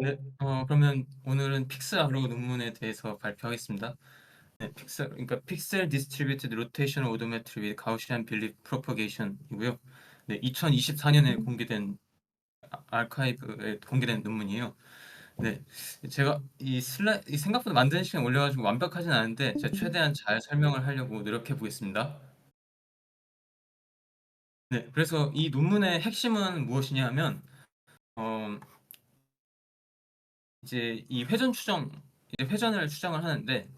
네, 그러면 오늘은 픽스아로 논문에 대해서 발표하겠습니다. 네, 그러니까 픽셀 디스트리뷰티드 로테이션 오도메트리 위 가우시안 빌립 프로퍼게이션이고요. 네, 2024년에 공개된 아카이브에 공개된 논문이에요. 네, 제가 이 생각보다 만드는 시간 올려가지고 완벽하진 않은데 제가 최대한 잘 설명을 하려고 노력해 보겠습니다. 네, 그래서 이 논문의 핵심은 무엇이냐 하면 어, 이제 이 회전 추정, 이제 회전을 추정을 하는데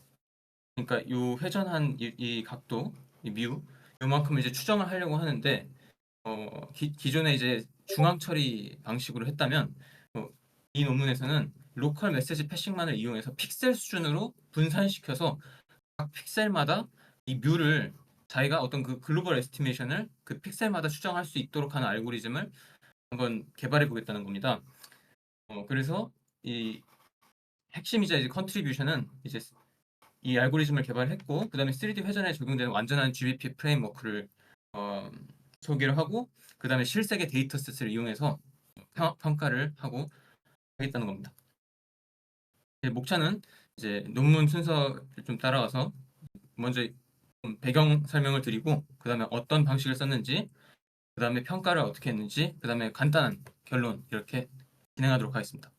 그러니까 요 회전한 이 각도, 이 뮤, 요만큼 이제 추정을 하려고 하는데 기존에 이제 중앙 처리 방식으로 했다면 어, 이 논문에서는 로컬 메시지 패싱만을 이용해서 픽셀 수준으로 분산시켜서 각 픽셀마다 이 뮤를 자기가 어떤 그 글로벌 에스티메이션을 그 픽셀마다 추정할 수 있도록 하는 알고리즘을 한번 개발해 보겠다는 겁니다. 그래서 이 핵심이자 이제 컨트리뷰션은 이제 이 알고리즘을 개발했고 그다음에 3D 회전에 적용되는 완전한 GBP 프레임워크를 어, 소개를 하고 그다음에 실생의 데이터셋을 이용해서 평가를 하고 하겠다는 겁니다. 목차는 이제 논문 순서를 좀 따라와서 먼저 좀 배경 설명을 드리고 그다음에 어떤 방식을 썼는지 그다음에 평가를 어떻게 했는지 그다음에 간단한 결론 이렇게 진행하도록 하겠습니다.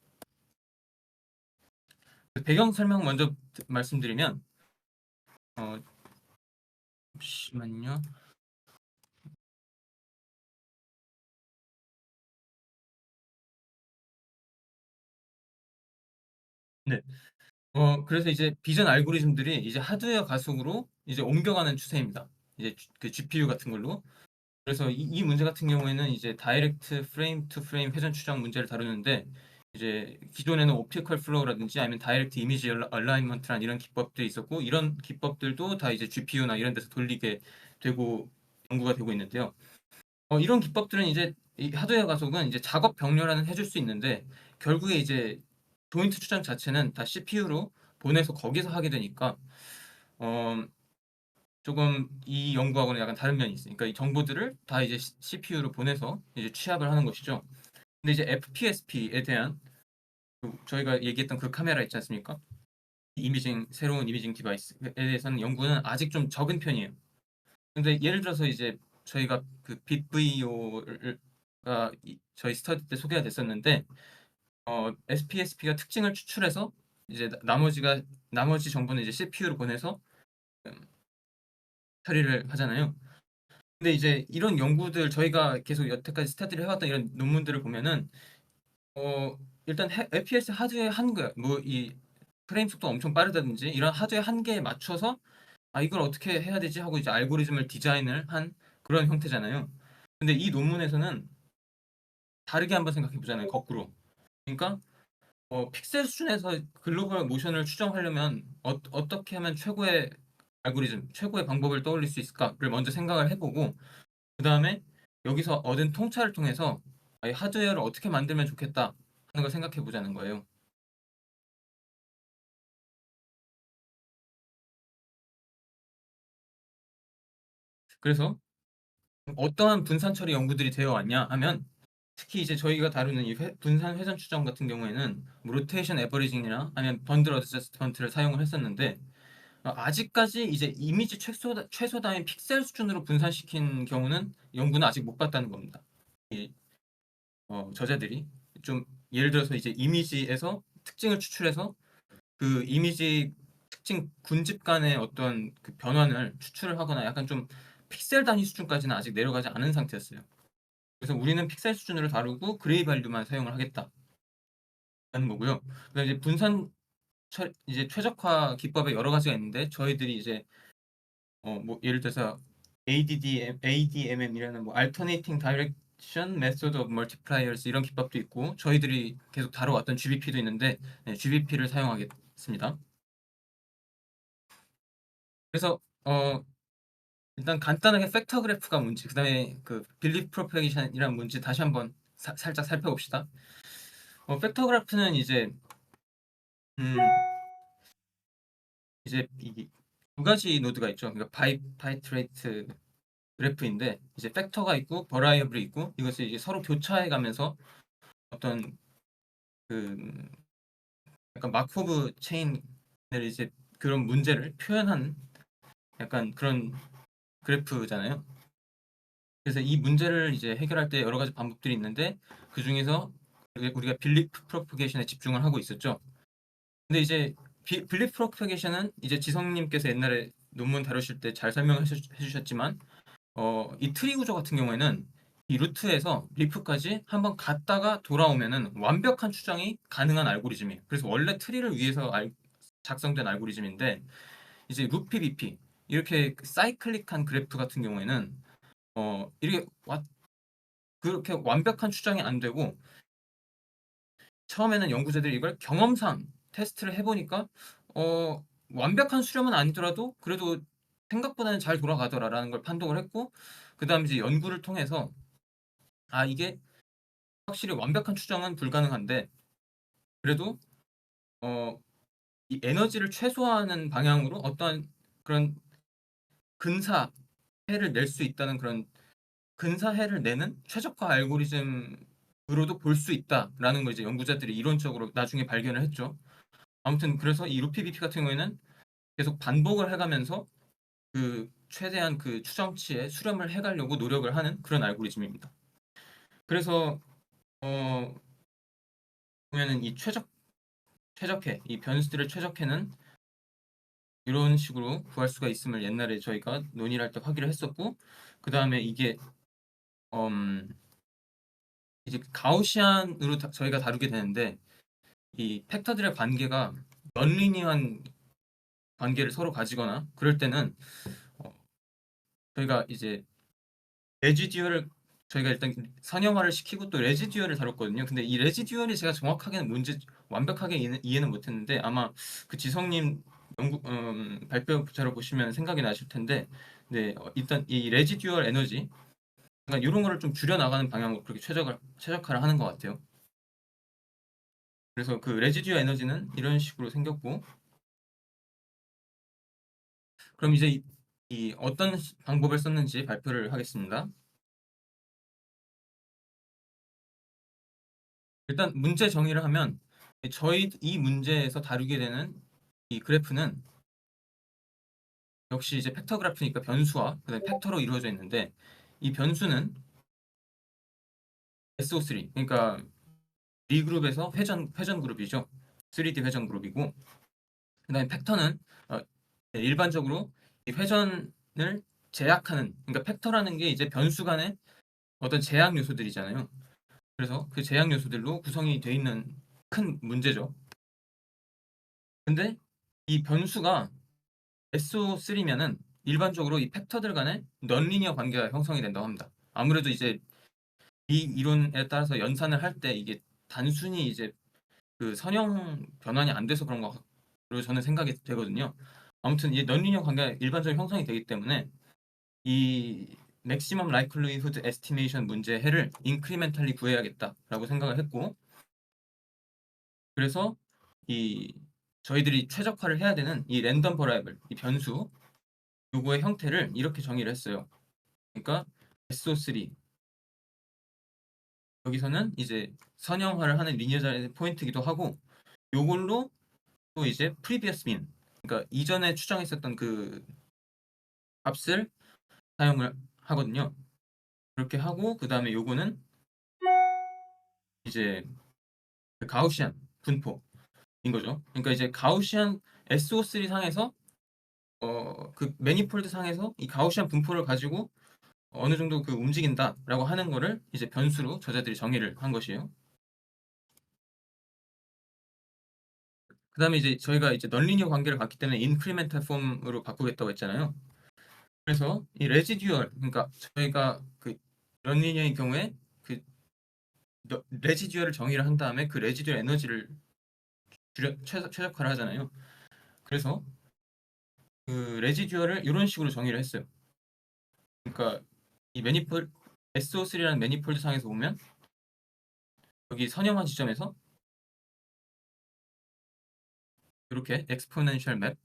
배경 설명 먼저 말씀드리면 어, 잠시만요. 네. 그래서 이제 비전 알고리즘들이 이제 하드웨어 가속으로 이제 옮겨가는 추세입니다. 이제 그 GPU 같은 걸로. 그래서 이 문제 같은 경우에는 이제 다이렉트 프레임 투 프레임 회전 추정 문제를 다루는데 이제 기존에는 옵티컬 플로우라든지 아니면 다이렉트 이미지 얼라이먼트란 이런 기법들이 있었고 이런 기법들도 다 이제 GPU나 이런 데서 돌리게 되고 연구가 되고 있는데요. 이런 기법들은 이제 이 하드웨어 가속은 이제 작업 병렬화는 해줄 수 있는데 결국에 이제 조인트 추정 자체는 다 CPU로 보내서 거기서 하게 되니까 어, 조금 이 연구하고는 약간 다른 면이 있어요. 그러니까 이 정보들을 다 이제 CPU로 보내서 이제 취합을 하는 것이죠. 근데 이제 FPSP에 대한 저희가 얘기했던 그 카메라 있지 않습니까? 새로운 이미징 디바이스에 대해서는 연구는 아직 좀 적은 편이에요. 근데 예를 들어서 이제 저희가 그 빅VO가 저희 스터디 때 소개가 됐었는데 SPSP가 특징을 추출해서 이제 나머지 정보는 이제 CPU로 보내서 음, 처리를 하잖아요. 근데 이제 이런 연구들 저희가 계속 여태까지 스타디를 해왔던 이런 논문들을 보면은 일단 FPS 하드웨어 한계 뭐이 프레임 속도 엄청 빠르다든지 이런 하드웨어 한계에 맞춰서 아 이걸 어떻게 해야 되지 하고 이제 알고리즘을 디자인을 한 그런 형태잖아요. 근데 이 논문에서는 다르게 한번 생각해 보잖아요. 거꾸로. 그러니까 픽셀 수준에서 글로벌 모션을 추정하려면 어떻게 하면 최고의 알고리즘, 최고의 방법을 떠올릴 수 있을까를 먼저 생각을 해보고 그 다음에 여기서 얻은 통찰을 통해서 이 하드웨어를 어떻게 만들면 좋겠다 하는 걸 생각해 보자는 거예요. 그래서 어떠한 분산 처리 연구들이 되어 왔냐 하면 특히 이제 저희가 다루는 이 분산 회전 추정 같은 경우에는 뭐 로테이션 에버리징이나 아니면 번들 어저스트먼트를 사용을 했었는데 아직까지 이제 이미지 최소다인 픽셀 수준으로 분산시킨 경우는 연구는 아직 못 봤다는 겁니다. 이 저자들이 좀 예를 들어서 이제 이미지에서 특징을 추출해서 그 이미지 특징 군집 간의 어떤 그 변환을 추출을 하거나 약간 좀 픽셀 단위 수준까지는 아직 내려가지 않은 상태였어요. 그래서 우리는 픽셀 수준으로 다루고 그레이 발류만 사용을 하겠다는 거고요. 그다음에 이제 이제 최적화 기법에 여러 가지가 있는데 저희들이 이제 뭐 예를 들어서 ADMM이라는 뭐 Alternating Direction Method of Multipliers 이런 기법도 있고 저희들이 계속 다뤄왔던 GBP도 있는데 네, GBP를 사용하겠습니다. 그래서 일단 간단하게 팩터 그래프가 뭔지 그다음에 그 빌립 프로퍼게이션이란 뭔지 다시 한번 살짝 살펴봅시다. 팩터 그래프는 음, 이제 두 가지 노드가 있죠. 그러니까 바이트레이트 그래프인데 이제 팩터가 있고 버라이어블이 있고 이것을 이제 서로 교차해 가면서 어떤 그 약간 마코브 체인을 이제 그런 문제를 표현한 약간 그런 그래프잖아요. 그래서 이 문제를 이제 해결할 때 여러 가지 방법들이 있는데 그 중에서 우리가 빌리프 프로퍼게이션에 집중을 하고 있었죠. 근데 이제 빌리프 프로퍼게이션은 이제 지성님께서 옛날에 논문 다루실 때 잘 설명해 주셨지만 이 트리 구조 같은 경우에는 이 루트에서 리프까지 한번 갔다가 돌아오면은 완벽한 추정이 가능한 알고리즘이에요. 그래서 원래 트리를 위해서 작성된 알고리즘인데 이제 루피 비피 이렇게 사이클릭한 그래프 같은 경우에는 이렇게 그렇게 완벽한 추정이 안 되고 처음에는 연구자들이 이걸 경험상 테스트를 해보니까 완벽한 수렴은 아니더라도 그래도 생각보다는 잘 돌아가더라라는 걸 판독을 했고 그다음 이제 연구를 통해서 이게 확실히 완벽한 추정은 불가능한데 그래도 어, 이 에너지를 최소화하는 방향으로 어떠한 그런 근사해를 낼 수 있다는 그런 근사해를 내는 최적화 알고리즘으로도 볼 수 있다라는 걸 이제 연구자들이 이론적으로 나중에 발견을 했죠. 아무튼 그래서 이 루피비피 같은 경우에는 계속 반복을 해가면서 그 최대한 그 추정치에 수렴을 해가려고 노력을 하는 그런 알고리즘입니다. 그래서 어, 보면은 이 최적해 이 변수들의 최적해는 이런 식으로 구할 수가 있음을 옛날에 저희가 논의를 할 때 확인을 했었고 그 다음에 이게 음, 이제 가우시안으로 저희가 다루게 되는데 이 팩터들의 관계가 넌리니어한 관계를 서로 가지거나 그럴 때는 어, 저희가 이제 레지듀얼을 저희가 일단 선형화를 시키고 또 레지듀얼을 다뤘거든요. 근데 이 레지듀얼이 제가 정확하게는 뭔지 완벽하게 이해는 못했는데 아마 그 지성님 발표 자료 보시면 생각이 나실 텐데 네, 일단 이 레지듀얼 에너지 그러니까 이런 거를 좀 줄여 나가는 방향으로 그렇게 최적화를 하는 것 같아요. 그래서 그 레지듀얼 에너지는 이런 식으로 생겼고 그럼 이제 이 어떤 방법을 썼는지 발표를 하겠습니다. 일단 문제 정의를 하면 저희 이 문제에서 다루게 되는 이 그래프는 역시 이제 팩터 그래프니까 변수와 그다음에 팩터로 이루어져 있는데 이 변수는 SO3 그러니까 D 그룹에서 회전 그룹이죠. 3D 회전 그룹이고 그다음에 팩터는 어, 일반적으로 이 회전을 제약하는 그러니까 팩터라는 게 이제 변수 간의 어떤 제약 요소들이잖아요. 그래서 그 제약 요소들로 구성이 돼 있는 큰 문제죠. 근데 이 변수가 SO3면은 일반적으로 이 팩터들 간의 넌리니어 관계가 형성이 된다고 합니다. 아무래도 이제 이 이론에 따라서 연산을 할 때 이게 단순히 이제 그 선형 변환이 안 돼서 그런 거 그리고 저는 생각이 되거든요. 아무튼 이 넌리니어 관계가 일반적으로 형성이 되기 때문에 이 맥시멈 라이클리후드 에스티메이션 문제 해를 인크리멘탈리 구해야겠다라고 생각을 했고 그래서 이 저희들이 최적화를 해야 되는 이 랜덤 버라이블 이 변수 요거의 형태를 이렇게 정의를 했어요. 그러니까 SO3 여기서는 이제 선형화를 하는 리니어 자리 포인트이기도 하고 요걸로 또 이제 previous mean 그러니까 이전에 추정했었던 그 값을 사용을 하거든요. 그렇게 하고 그 다음에 요거는 이제 그 가우시안 분포인 거죠. 그러니까 이제 가우시안 SO3 상에서 그 매니폴드 상에서 이 가우시안 분포를 가지고 어느 정도 그 움직인다라고 하는 거를 이제 변수로 저자들이 정의를 한 것이에요. 그다음에 이제 저희가 이제 넌리니어 관계를 갖기 때문에 인크리멘탈 폼으로 바꾸겠다고 했잖아요. 그래서 이 레지듀얼 그러니까 저희가 그 넌리니어의 경우에 그 레지듀얼을 정의를 한 다음에 그 레지듀얼 에너지를 최적화를 하잖아요. 그래서 그 레지듀얼을 이런 식으로 정의를 했어요. 그러니까 이 매니폴 SO3라는 매니폴드 상에서 보면 여기 선형화 지점에서 이렇게 엑스포넨셜 맵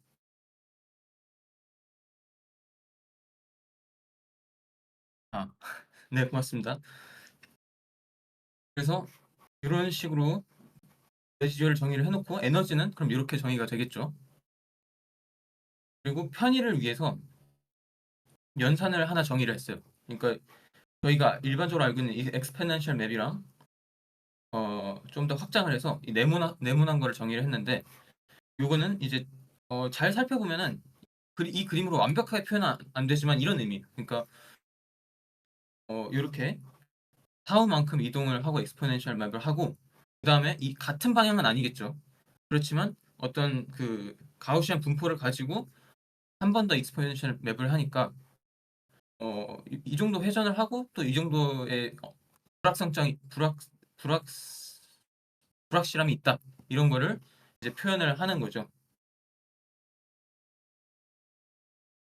네, 고맙습니다. 그래서 이런 식으로 레지듀얼을 정의를 해놓고 에너지는 그럼 이렇게 정의가 되겠죠. 그리고 편의를 위해서 연산을 하나 정의를 했어요. 그러니까 저희가 일반적으로 알고 있는 이 엑스포넨셜 맵이랑 좀 더 확장을 해서 이 네모난 거를 정의를 했는데 요거는 이제 잘 살펴보면은 이 그림으로 완벽하게 표현은 안 되지만 이런 의미. 그러니까 이렇게 타우만큼 이동을 하고 엑스포넨셜 맵을 하고 그다음에 이 같은 방향은 아니겠죠. 그렇지만 어떤 그 가우시안 분포를 가지고 한 번 더 익스포넨셜 맵을 하니까 이 정도 회전을 하고 또 이 정도의 불확성성이 불확 불확실함이 있다 이런 거를 이제 표현을 하는 거죠.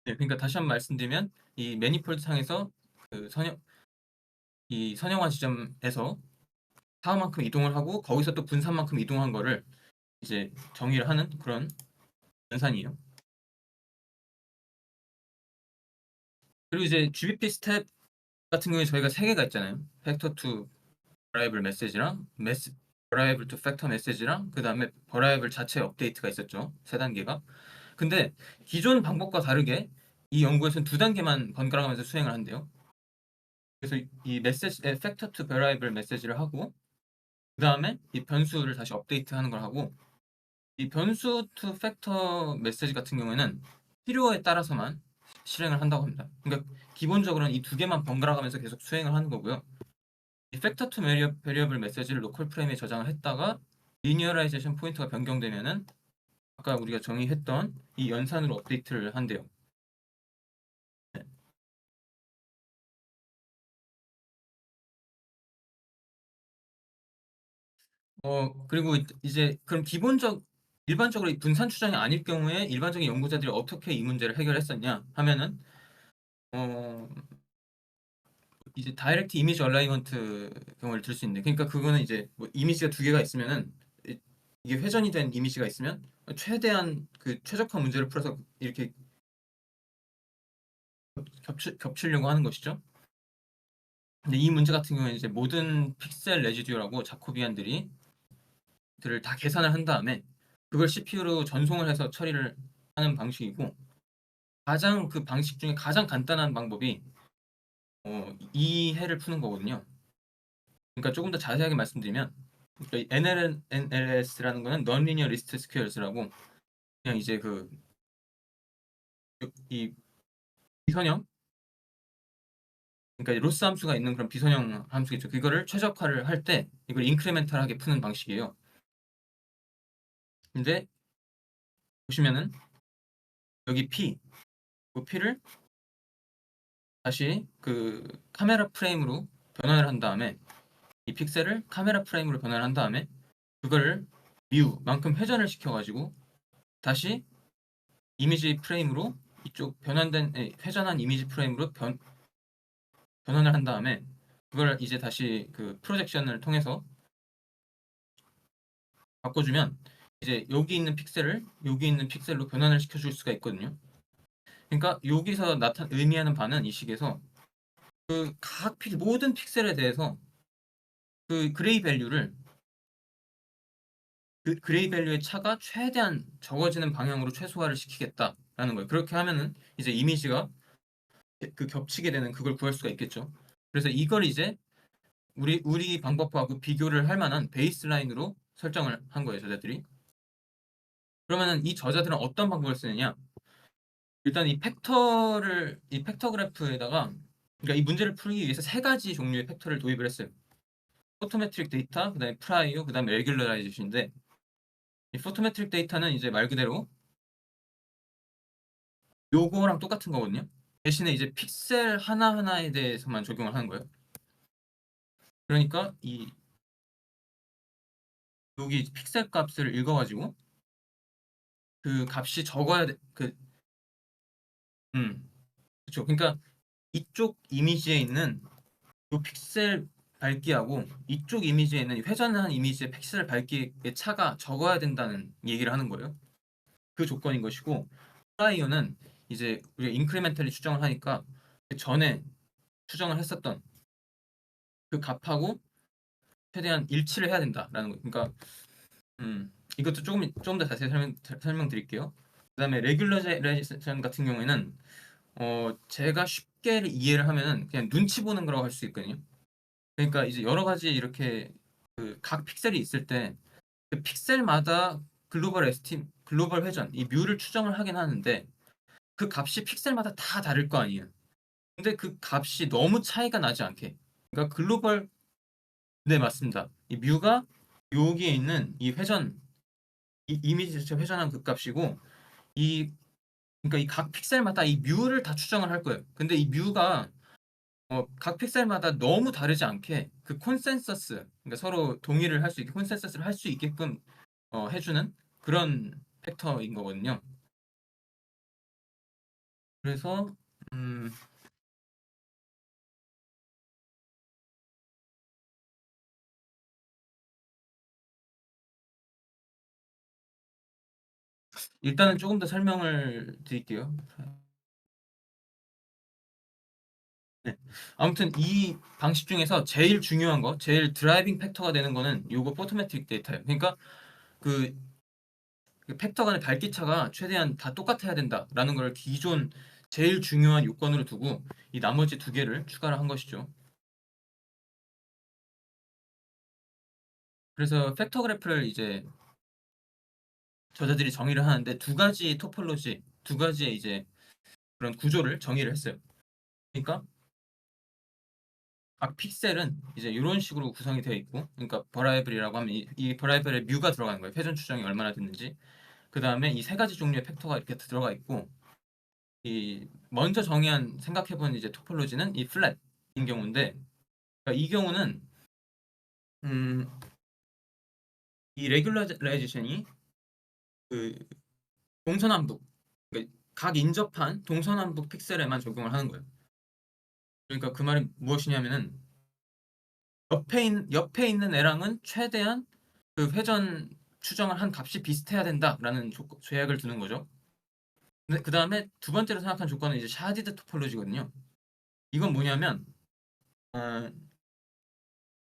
네, 그러니까 다시 한번 말씀드리면 이 매니폴드 상에서 그 이 선형화 지점에서 타워만큼 이동을 하고 거기서 또 분산만큼 이동한 거를 이제 정의를 하는 그런 연산이에요. 그리고 이제 GBP 스텝 같은 경우에 저희가 세 개가 있잖아요. 팩터 투 버라이블 메시지랑 버라이블 투 팩터 메시지랑 그 다음에 버라이블 자체 업데이트가 있었죠. 세 단계가. 근데 기존 방법과 다르게 이 연구에서는 두 단계만 번갈아가면서 수행을 한대요. 그래서 이 메시지 팩터 투 버라이블 메시지를 하고 그 다음에 이 변수를 다시 업데이트하는 걸 하고 이 변수 투 팩터 메시지 같은 경우에는 필요에 따라서만 실행을 한다고 합니다. 그러니까 기본적으로는 이 두 개만 번갈아 가면서 계속 수행을 하는 거고요. 이 팩터 투 베리어블 메시지를 로컬 프레임에 저장을 했다가 리니어라이제이션 포인트가 변경되면은 아까 우리가 정의했던 이 연산으로 업데이트를 한대요. 네. 그리고 이제 그럼 일반적으로 이 분산 추정이 아닐 경우에 일반적인 연구자들이 어떻게 이 문제를 해결했었냐 하면은 어, 이제 다이렉트 이미지 얼라이먼트 경우를 들 수 있는데 그러니까 그거는 이제 뭐 이미지가 두 개가 있으면은 이게 회전이 된 이미지가 있으면 최대한 그 최적화 문제를 풀어서 이렇게 겹치려고 하는 것이죠. 근데 이 문제 같은 경우에 이제 모든 픽셀 레지듀라고 자코비안들이 들을 다 계산을 한 다음에 그걸 CPU로 전송을 해서 처리를 하는 방식이고 가장 그 방식 중에 가장 간단한 방법이 이 해를 푸는 거거든요. 그러니까 조금 더 자세하게 말씀드리면 그러니까 NLS라는 거는 Non-Linear Least Squares라고 그냥 이제 이 비선형 그러니까 로스 함수가 있는 그런 비선형 함수겠죠. 그거를 최적화를 할 때 이걸 인크리멘탈하게 푸는 방식이에요. 근데 보시면은 여기 그 P를 다시 그 카메라 프레임으로 변환을 한 다음에 이 픽셀을 카메라 프레임으로 변환을 한 다음에 그거를 뮤만큼 회전을 시켜가지고 다시 이미지 프레임으로 이쪽 회전한 이미지 프레임으로 변환을 한 다음에 그걸 이제 다시 그 프로젝션을 통해서 바꿔주면 이제 여기 있는 픽셀로 변환을 시켜줄 수가 있거든요. 그러니까 여기서 의미하는 바는 이 식에서 모든 픽셀에 대해서 그 그레이 밸류의 차가 최대한 적어지는 방향으로 최소화를 시키겠다라는 거예요. 그렇게 하면은 이제 이미지가 그 겹치게 되는 그걸 구할 수가 있겠죠. 그래서 이걸 이제 우리 방법하고 비교를 할 만한 베이스라인으로 설정을 한 거예요, 저자들이. 그러면은 이 저자들은 어떤 방법을 쓰느냐? 일단 이 팩터 그래프에다가 그러니까 이 문제를 풀기 위해서 세 가지 종류의 팩터를 도입을 했어요. 포토메트릭 데이터, 그다음에 프라이오, 그다음에 레귤러라이제이션인데 이 포토메트릭 데이터는 이제 말 그대로 요거랑 똑같은 거거든요. 대신에 이제 픽셀 하나하나에 대해서만 적용을 하는 거예요. 그러니까 이 여기 픽셀 값을 읽어가지고 그 값이 적어야 돼. 음, 그렇죠. 그러니까 이쪽 이미지에 있는 요 픽셀 밝기하고 이쪽 이미지에 있는 회전한 이미지의 픽셀 밝기의 차가 적어야 된다는 얘기를 하는 거예요. 그 조건인 것이고 프라이어는 이제 우리가 인크리멘탈리 추정을 하니까 그 전에 추정을 했었던 그 값하고 최대한 일치를 해야 된다라는 거예요. 그러니까 이것도 조금 더 자세히 설명드릴게요. 그다음에 레귤러레이션 같은 경우에는 제가 쉽게 이해를 하면은 그냥 눈치 보는 거라고 할 수 있거든요. 그러니까 이제 여러 가지 이렇게 그 각 픽셀이 있을 때 그 픽셀마다 글로벌 회전, 이 뮤를 추정을 하긴 하는데 그 값이 픽셀마다 다 다를 거 아니에요. 근데 그 값이 너무 차이가 나지 않게. 그러니까 네, 맞습니다. 이 뮤가 여기에 있는 이 회전, 이 이미지 자체 회전한 그 값이고 이 그러니까 이 각 픽셀마다 이 뮤를 다 추정을 할 거예요. 근데 이 뮤가 각 픽셀마다 너무 다르지 않게 그 콘센서스, 그러니까 서로 동의를 할 수 있게 콘센서스를 할 수 있게끔 해주는 그런 팩터인 거거든요. 그래서 음, 일단은 조금 더 설명을 드릴게요. 네. 아무튼 이 방식 중에서 제일 중요한 거, 제일 드라이빙 팩터가 되는 거는 요거 포토메트릭 데이터예요. 그러니까 그, 그 팩터 간의 밝기차가 최대한 다 똑같아야 된다라는 걸 기존 제일 중요한 요건으로 두고 이 나머지 두 개를 추가를 한 것이죠. 그래서 팩터 그래프를 이제 저자들이 정의를 하는데 두 가지 토폴로지, 두 가지의 이제 그런 구조를 정의를 했어요. 그러니까 각 픽셀은 이제 이런 식으로 구성이 되어 있고, 그러니까 버라이블이라고 하면 이 버라이블에 뮤가 들어가는 거예요. 회전 추정이 얼마나 됐는지. 그 다음에 이 세 가지 종류의 팩터가 이렇게 들어가 있고, 이 먼저 정의한 생각해본 이제 토폴로지는 이 플랫인 경우인데, 그러니까 이 경우는 음, 이 레귤라이제이션이 그 동서남북, 그러니까 각 인접한 동서남북 픽셀에만 적용을 하는 거예요. 그러니까 그 말이 무엇이냐면은 옆에 있는 애랑은 최대한 그 회전 추정을 한 값이 비슷해야 된다라는 제약을 두는 거죠. 근데 그 다음에 두 번째로 생각한 조건은 이제 샤디드 토폴로지거든요. 이건 뭐냐면 어,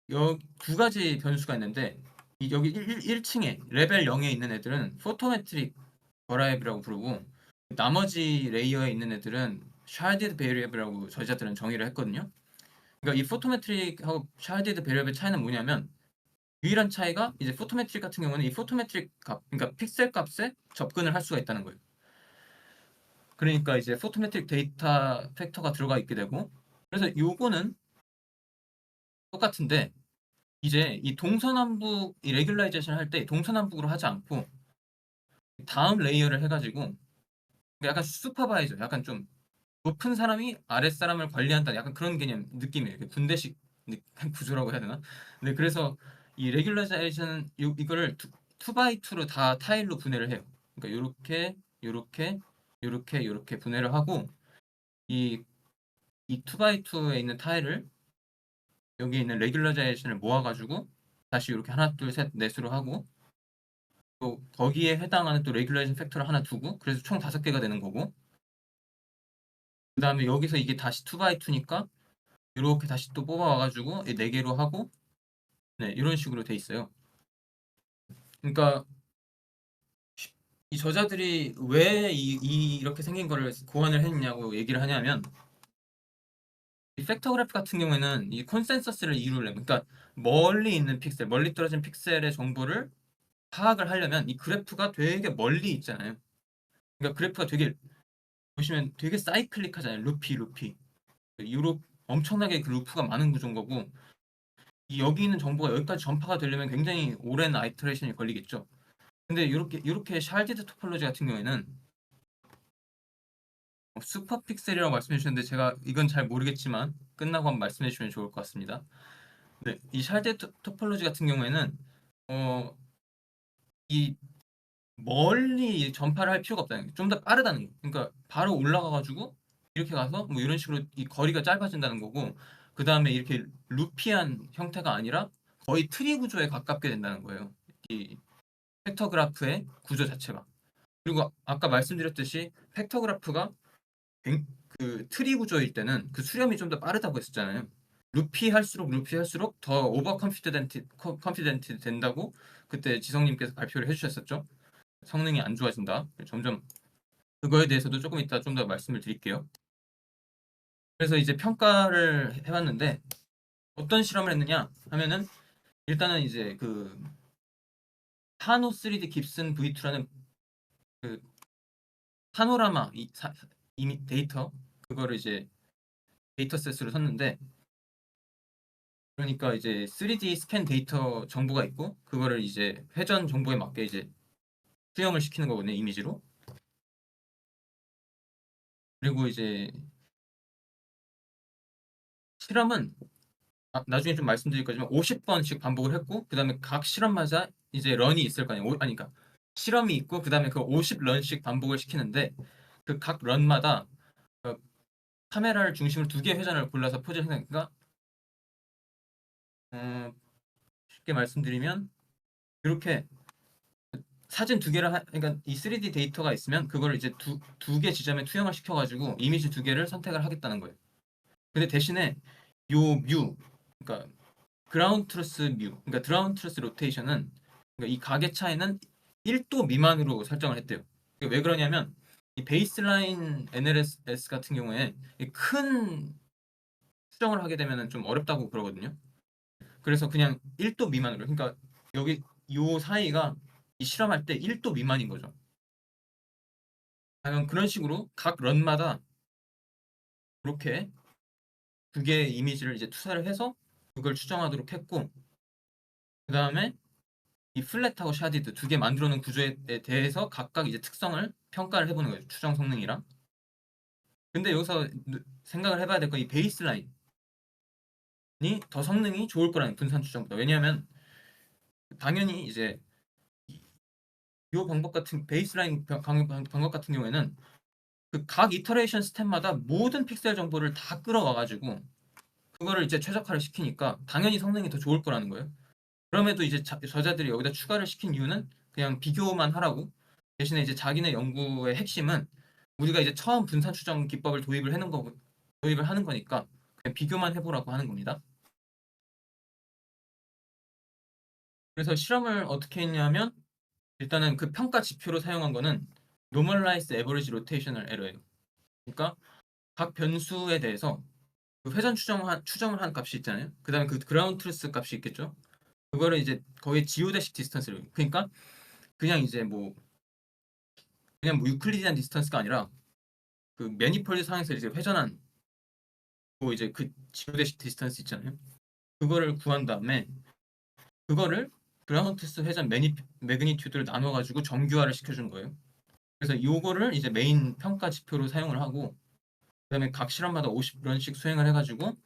여기 두 가지 변수가 있는데 여기 1층에 레벨 0에 있는 애들은 포토메트릭 버라이블이라고 부르고 나머지 레이어에 있는 애들은 샤디드 베리애블이라고 저자들은 정의를 했거든요. 그러니까 이 포토메트릭하고 샤디드 베리애블 차이는 뭐냐면 유일한 차이가 이제 포토메트릭 같은 경우는 이 포토메트릭 값, 그러니까 픽셀 값에 접근을 할 수가 있다는 거예요. 그러니까 이제 포토메트릭 데이터 팩터가 들어가 있게 되고 그래서 요거는 똑같은데 이제 이 동서남북 이 레귤라이제이션 할 때 동서남북으로 하지 않고 다음 레이어를 해가지고 약간 슈퍼바이저, 약간 좀 높은 사람이 아랫사람을 관리한다, 약간 그런 개념 느낌이에요. 군대식 구조라고 해야 되나? 네, 그래서 이 레귤라이제이션은 이거를 바이 2로 다 타일로 분해를 해요. 그러니까 요렇게 요렇게 분해를 하고 이 이 2x2에 있는 타일을 여기 있는 레귤라이제이션을 모아가지고 다시 이렇게 하나 둘 셋 넷으로 하고 또 거기에 해당하는 또 레귤레이션 팩터를 하나 두고 그래서 총 다섯 개가 되는 거고 그 다음에 여기서 이게 다시 2x2니까 이렇게 다시 또 뽑아와가지고 네 개로 하고 네 이런 식으로 돼 있어요. 그러니까 이 저자들이 왜 이렇게 생긴 거를 고안을 했냐고 얘기를 하냐면 이 팩터 그래프 같은 경우에는 이 콘센서스를 이루려면 그러니까 멀리 있는 픽셀, 멀리 떨어진 픽셀의 정보를 파악을 하려면 이 그래프가 되게 멀리 있잖아요. 그러니까 그래프가 되게 보시면 되게 사이클릭하잖아요. 루피. 유럽 엄청나게 그 루프가 많은 구조인 거고 이 여기 있는 정보가 여기까지 전파가 되려면 굉장히 오랜 아이터레이션이 걸리겠죠. 근데 이렇게 샬디드 토폴로지 같은 경우에는 슈퍼 픽셀이라고 말씀해 주셨는데 제가 이건 잘 모르겠지만 끝나고 한번 말씀해 주시면 좋을 것 같습니다. 네, 이 샬디드 토폴로지 같은 경우에는 어, 이 멀리 전파를 할 필요가 없다는 게 좀 더 빠르다는 거. 그러니까 바로 올라가가지고 이렇게 가서 뭐 이런 식으로 이 거리가 짧아진다는 거고 그 다음에 이렇게 루피한 형태가 아니라 거의 트리 구조에 가깝게 된다는 거예요. 이 팩터그래프의 구조 자체가. 그리고 아까 말씀드렸듯이 팩터그래프가 그 트리 구조일 때는 그 수렴이 좀 더 빠르다고 했었잖아요. 루피 할수록 더 오버 컨피던트 된다고 그때 지성님께서 발표를 해주셨었죠. 성능이 안 좋아진다. 점점 그거에 대해서도 조금 이따 좀 더 말씀을 드릴게요. 그래서 이제 평가를 해봤는데 어떤 실험을 했느냐 하면은 일단은 이제 그 파노 3D 깁슨 V2라는 그 파노라마 이미 데이터 그거를 이제 데이터셋으로 샀는데 그러니까 이제 3D 스캔 데이터 정보가 있고 그거를 이제 회전 정보에 맞게 이제 수렴을 시키는 거거든요 이미지로. 그리고 이제 실험은 나중에 좀 말씀드릴 거지만 50번씩 반복을 했고 그다음에 각 실험마다 이제 런이 있을 거 아니에요. 아니 그러니까 실험이 있고 그다음에 그 50런씩 반복을 시키는데 그 각 런마다 어, 카메라를 중심으로 두 개 회전을 골라서 포즈를 해니까 쉽게 말씀드리면 이렇게 사진 두 개를 그러니까 이 3D 데이터가 있으면 그걸 이제 두 개 지점에 투영을 시켜가지고 이미지 두 개를 선택을 하겠다는 거예요. 근데 대신에 요 뮤, 그러니까 그라운드 트루스 뮤, 그러니까 그라운드 트루스 로테이션은 그러니까 이 각의 차이는 1도 미만으로 설정을 했대요. 왜 그러냐면 이 베이스라인 NLS 같은 경우에 큰 수정을 하게 되면 좀 어렵다고 그러거든요. 그래서 그냥 1도 미만으로, 그러니까 여기 요 사이가 이 실험할 때 1도 미만인 거죠. 그냥 그런 식으로 각 런마다 이렇게 두 개의 이미지를 이제 투사를 해서 그걸 추정하도록 했고, 그 다음에 이 플랫하고 샤디드 두 개 만들어 놓은 구조에 대해서 각각 이제 특성을 평가를 해보는 거예요. 추정 성능이랑. 근데 여기서 생각을 해봐야 될 건 이 베이스라인이 더 성능이 좋을 거라는 분산 추정보다. 왜냐하면 당연히 이제 이 방법 같은 베이스라인 방법 같은 경우에는 그 각 이터레이션 스텝마다 모든 픽셀 정보를 다 끌어와가지고 그거를 이제 최적화를 시키니까 당연히 성능이 더 좋을 거라는 거예요. 그럼에도 이제 저자들이 여기다 추가를 시킨 이유는 그냥 비교만 하라고. 대신에 이제 자기네 연구의 핵심은 우리가 이제 처음 분산 추정 기법을 도입을 하는 거니까 그냥 비교만 해보라고 하는 겁니다. 그래서 실험을 어떻게 했냐면 일단은 그 평가 지표로 사용한 거는 Normalized Average Rotational Error예요. 그러니까 각 변수에 대해서 그 회전 추정을 한 값이 있잖아요. 그다음에 그 그라운드 트루스 값이 있겠죠. 그거를 이제 거의 지오데식 디스턴스를 그러니까 그냥 이제 뭐 그냥 뭐 유클리디안 디스턴스가 아니라 그 매니폴드 상에서 이제 회전한 뭐 이제 그 지오데식 디스턴스 있잖아요. 그거를 구한 다음에 그거를 그라운드 트루스 회전 매그니튜드를 나눠 가지고 정규화를 시켜준 거예요. 그래서 요거를 이제 메인 평가 지표로 사용을 하고 그다음에 각 실험마다 50런씩 수행을 해가지고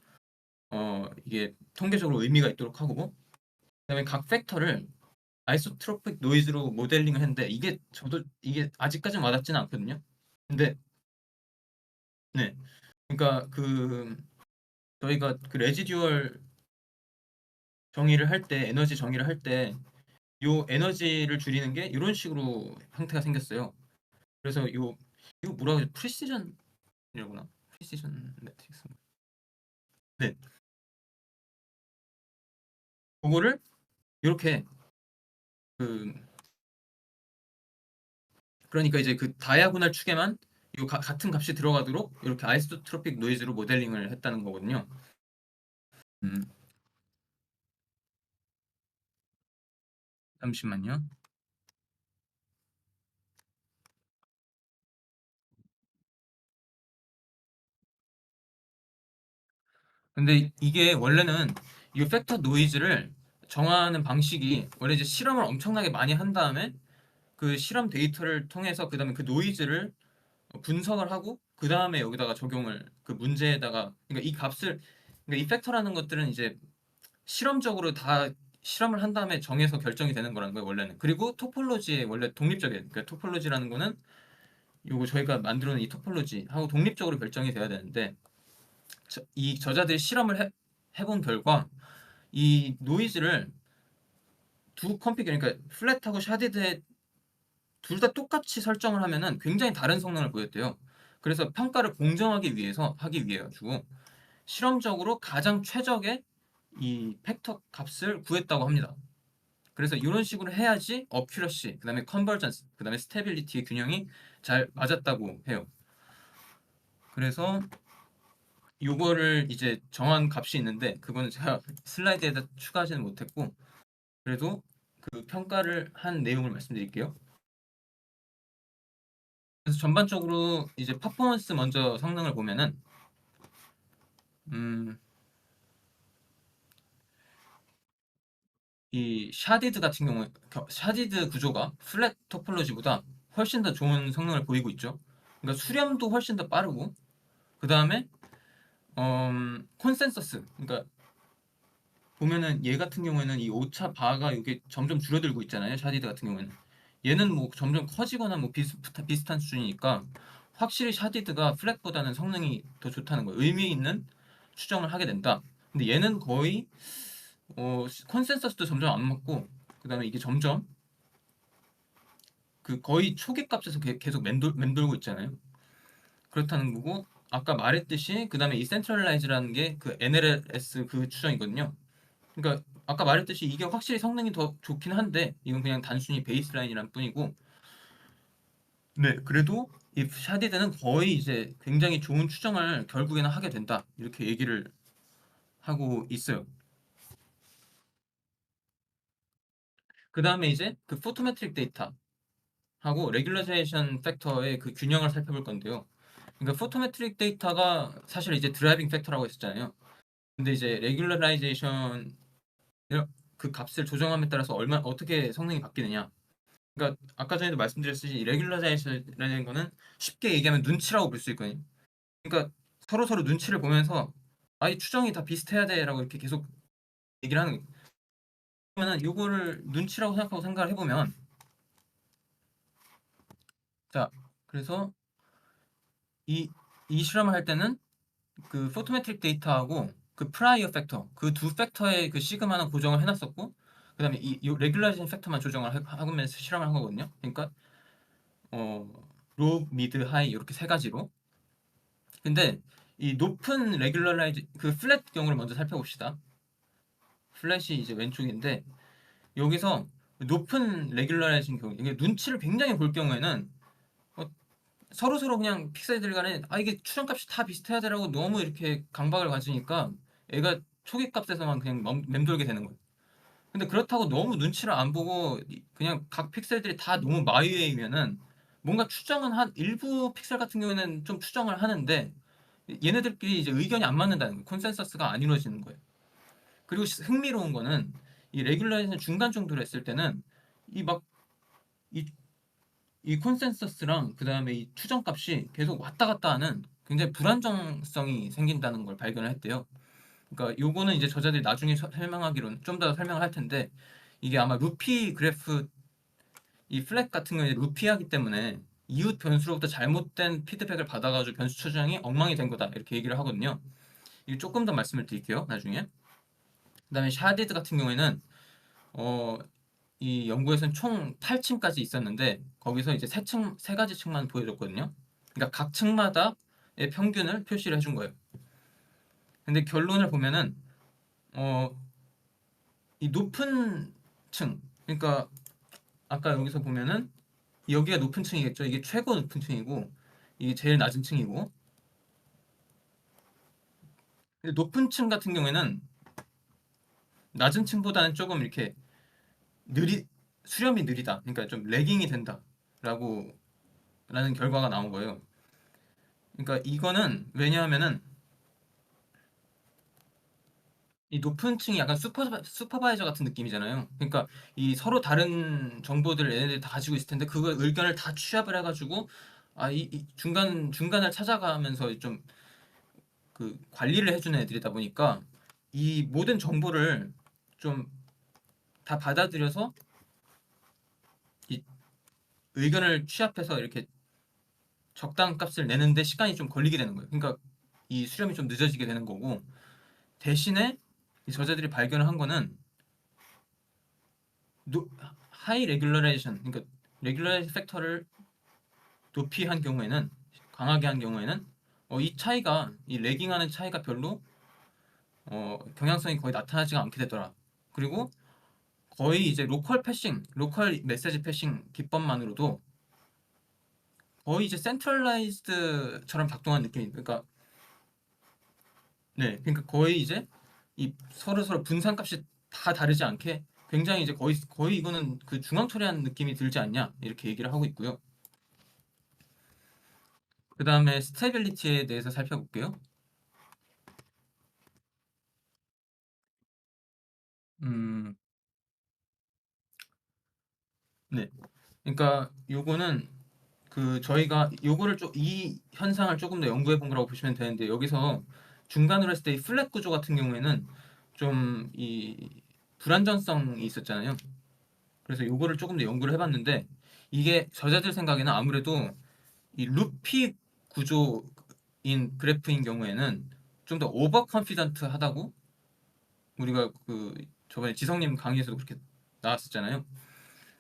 이게 통계적으로 의미가 있도록 하고 그다음에 각 팩터를 아이소트로픽 노이즈로 모델링을 했는데 이게 저도 이게 아직까지는 와닿지는 않거든요. 근데 네, 그러니까 그 저희가 그 레지듀얼 정의를 할 때 에너지 정의를 할 때 요 에너지를 줄이는 게 이런 식으로 형태가 생겼어요. 그래서 이거 뭐라고 하지? 프리시전이라구나. 프리시전 매트릭스. 네, 그거를 이렇게 그 그러니까 이제 그 다이아고널 축에만 이 같은 값이 들어가도록 이렇게 아이소트로픽 노이즈로 모델링을 했다는 거거든요. 음, 잠시만요. 근데 이게 원래는 이 팩터 노이즈를 정하는 방식이 원래 이제 실험을 엄청나게 많이 한 다음에 그 실험 데이터를 통해서 그다음에 그 노이즈를 분석을 하고 그다음에 여기다가 적용을 그 문제에다가 그러니까 이 값을 그러니까 이 팩터라는 것들은 이제 실험적으로 다 실험을 한 다음에 정해서 결정이 되는 거라는 거예요, 원래는. 그리고 토폴로지에 원래 독립적이에요. 그러니까 토폴로지라는 거는 요거 저희가 만들어 놓은 이 토폴로지하고 독립적으로 결정이 돼야 되는데 이 저자들이 실험을 해본 결과 이 노이즈를 두 컴퓨터 그러니까 플랫하고 샤디드에 둘 다 똑같이 설정을 하면은 굉장히 다른 성능을 보였대요. 그래서 평가를 공정하기 위해서 하기 위해 가지고 실험적으로 가장 최적의 이 팩터 값을 구했다고 합니다. 그래서 이런 식으로 해야지 어큐러시, 그다음에 컨버전스, 그다음에 스테빌리티의 균형이 잘 맞았다고 해요. 그래서 요거를 이제 정한 값이 있는데 그거는 제가 슬라이드에다 추가하지는 못했고 그래도 그 평가를 한 내용을 말씀드릴게요. 그래서 전반적으로 이제 퍼포먼스 먼저 성능을 보면은 음, 이 샤디드 같은 경우에 샤디드 구조가 플랫 토폴로지보다 훨씬 더 좋은 성능을 보이고 있죠. 그러니까 수렴도 훨씬 더 빠르고 그 다음에 콘센서스 그러니까 보면은 얘 같은 경우에는 이 오차 바가 이게 점점 줄어들고 있잖아요. 샤디드 같은 경우에는 얘는 뭐 점점 커지거나 뭐 비슷한 수준이니까 확실히 샤디드가 플랫보다는 성능이 더 좋다는 거예요. 의미 있는 추정을 하게 된다. 근데 얘는 거의 컨센서스도 점점 안 맞고 그다음에 이게 점점 그 거의 초기 값에서 계속 맴돌고 있잖아요. 그렇다는 거고 아까 말했듯이 그다음에 이 센트럴라이즈라는 게 그 NLS 그 추정이거든요. 그러니까 아까 말했듯이 이게 확실히 성능이 더 좋긴 한데 이건 그냥 단순히 베이스라인이란 뿐이고 네 그래도 이 샤디드는 거의 이제 굉장히 좋은 추정을 결국에는 하게 된다 이렇게 얘기를 하고 있어요. 그 다음에 이제 그 포토메트릭 데이터하고 레귤러제이션 팩터의 그 균형을 살펴볼 건데요. 그러니까 포토메트릭 데이터가 사실 이제 드라이빙 팩터라고 했었잖아요. 근데 이제 레귤러라이제이션 그 값을 조정함에 따라서 얼마 어떻게 성능이 바뀌느냐. 그러니까 아까 전에도 말씀드렸듯이 레귤러라이제이션이라는 거는 쉽게 얘기하면 눈치라고 볼 수 있거든요. 그러니까 서로 서로 눈치를 보면서 아이 추정이 다 비슷해야 돼라고 이렇게 계속 얘기를 하는 거예요. 그러면은 요거를 눈치라고 생각하고 생각을 해보면 자 그래서 이, 이 실험을 할 때는 그 포토메트릭 데이터하고 그 프라이어 팩터 그 두 팩터의 그 시그마는 고정을 해놨었고 그다음에 이 레귤라이제이션 팩터만 조정을 하면서 실험을 한 거거든요. 그러니까 어, 로, 미드, 하이 이렇게 세 가지로. 근데 이 높은 레귤러라이즈 그 플랫 경우를 먼저 살펴봅시다. 플랫이 이제 왼쪽인데 여기서 높은 레귤러라이징 경우 이게 눈치를 굉장히 볼 경우에는 어, 서로 서로 그냥 픽셀들 간에 아 이게 추정값이 다 비슷해야 되라고 너무 이렇게 강박을 가지니까 애가 초기 값에서만 그냥 맴돌게 되는 거예요. 근데 그렇다고 너무 눈치를 안 보고 그냥 각 픽셀들이 다 너무 마이웨이면은 뭔가 추정은 한 일부 픽셀 같은 경우에는 좀 추정을 하는데 얘네들끼리 이제 의견이 안 맞는다는 거예요. 콘센서스가 안 이루어지는 거예요. 그리고 흥미로운 거는 이 레귤레이션 중간 정도로 했을 때는 이 막 이 이 콘센서스랑 그다음에 이 추정값이 계속 왔다 갔다 하는 굉장히 불안정성이 생긴다는 걸 발견을 했대요. 그러니까 요거는 이제 저자들이 나중에 설명하기로는 좀 더 설명을 할 텐데 이게 아마 루피 그래프 이 플랫 같은 경우에 루피하기 때문에 이웃 변수로부터 잘못된 피드백을 받아가지고 변수 추정이 엉망이 된 거다 이렇게 얘기를 하거든요. 이거 조금 더 말씀을 드릴게요. 나중에. 그다음에 샤디드 같은 경우에는 어, 이 연구에서는 총 8층까지 있었는데 거기서 이제 세 가지 층만 보여줬거든요. 그러니까 각 층마다의 평균을 표시를 해준 거예요. 근데 결론을 보면은 어, 이 높은 층, 그러니까 아까 여기서 보면은 여기가 높은 층이겠죠. 이게 최고 높은 층이고 이게 제일 낮은 층이고 근데 높은 층 같은 경우에는 낮은 층보다는 조금 이렇게 느리 수렴이 느리다. 그러니까 좀 레깅이 된다라고 라는 결과가 나온 거예요. 그러니까 이거는 왜냐하면은 이 높은 층이 약간 슈퍼바이저 같은 느낌이잖아요. 그러니까 이 서로 다른 정보들을 얘네들이 다 가지고 있을 텐데 그거 의견을 다 취합을 해가지고 이 중간을 찾아가면서 좀 그 관리를 해주는 애들이다 보니까 이 모든 정보를 좀 다 받아들여서 이 의견을 취합해서 이렇게 적당 값을 내는데 시간이 좀 걸리게 되는 거예요. 그러니까 이 수렴이 좀 늦어지게 되는 거고 대신에 이 저자들이 발견을 한 거는 하이 레귤러레이션 그러니까 레귤러레이션 팩터를 높이 한 경우에는 강하게 한 경우에는 이 차이가 이 레깅하는 차이가 별로 경향성이 거의 나타나지가 않게 되더라. 그리고 거의 이제 로컬 패싱, 로컬 메시지 패싱 기법만으로도 거의 이제 센트럴라이즈드처럼 작동한 느낌이, 그러니까 네, 그러니까 거의 이제 이 서로 분산값이 다 다르지 않게 굉장히 이제 거의 이거는 그 중앙 처리한 느낌이 들지 않냐 이렇게 얘기를 하고 있고요. 그 다음에 스테빌리티에 대해서 살펴볼게요. 음, 네. 그러니까 요거는 그 저희가 요거를 이 현상을 조금 더 연구해 본 거라고 보시면 되는데, 여기서 중간으로 했을 때 이 플랫 구조 같은 경우에는 좀 이 불안전성이 있었잖아요. 그래서 요거를 조금 더 연구를 해봤는데, 이게 저자들 생각에는 아무래도 이 루피 구조인 그래프인 경우에는 좀 더 오버 컨피던트 하다고, 우리가 그 저번에 지성님 강의에서도 그렇게 나왔었잖아요.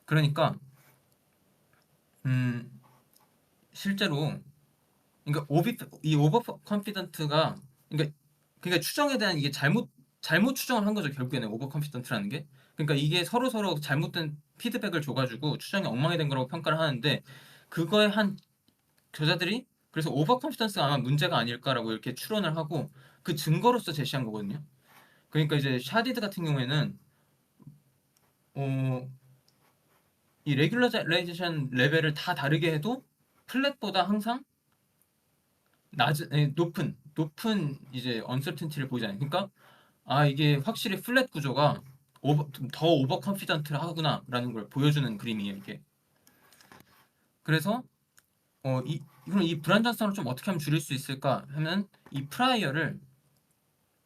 그러니까 음 실제로, 그러니까 이 오버 컨피던트가, 그러니까 추정에 대한 이게 잘못 추정을 한 거죠, 결국에는 오버 컨피던트라는 게. 그러니까 이게 서로 잘못된 피드백을 줘가지고 추정이 엉망이 된 거라고 평가를 하는데, 그거에 한 저자들이 그래서 오버 컨피던스가 아마 문제가 아닐까라고 이렇게 추론을 하고 그 증거로서 제시한 거거든요. 그러니까 이제 샤디드 같은 경우에는 어, 이 레귤러라이제이션 레벨을 다 다르게 해도 플랫보다 항상 높은 이제 언서튼티를 보이잖아요. 그러니까 이게 확실히 플랫 구조가 더 오버 컨피던트를 하구나라는 걸 보여주는 그림이에요, 이게. 그래서 그럼 이 불안전성을 좀 어떻게 하면 줄일 수 있을까 하면, 이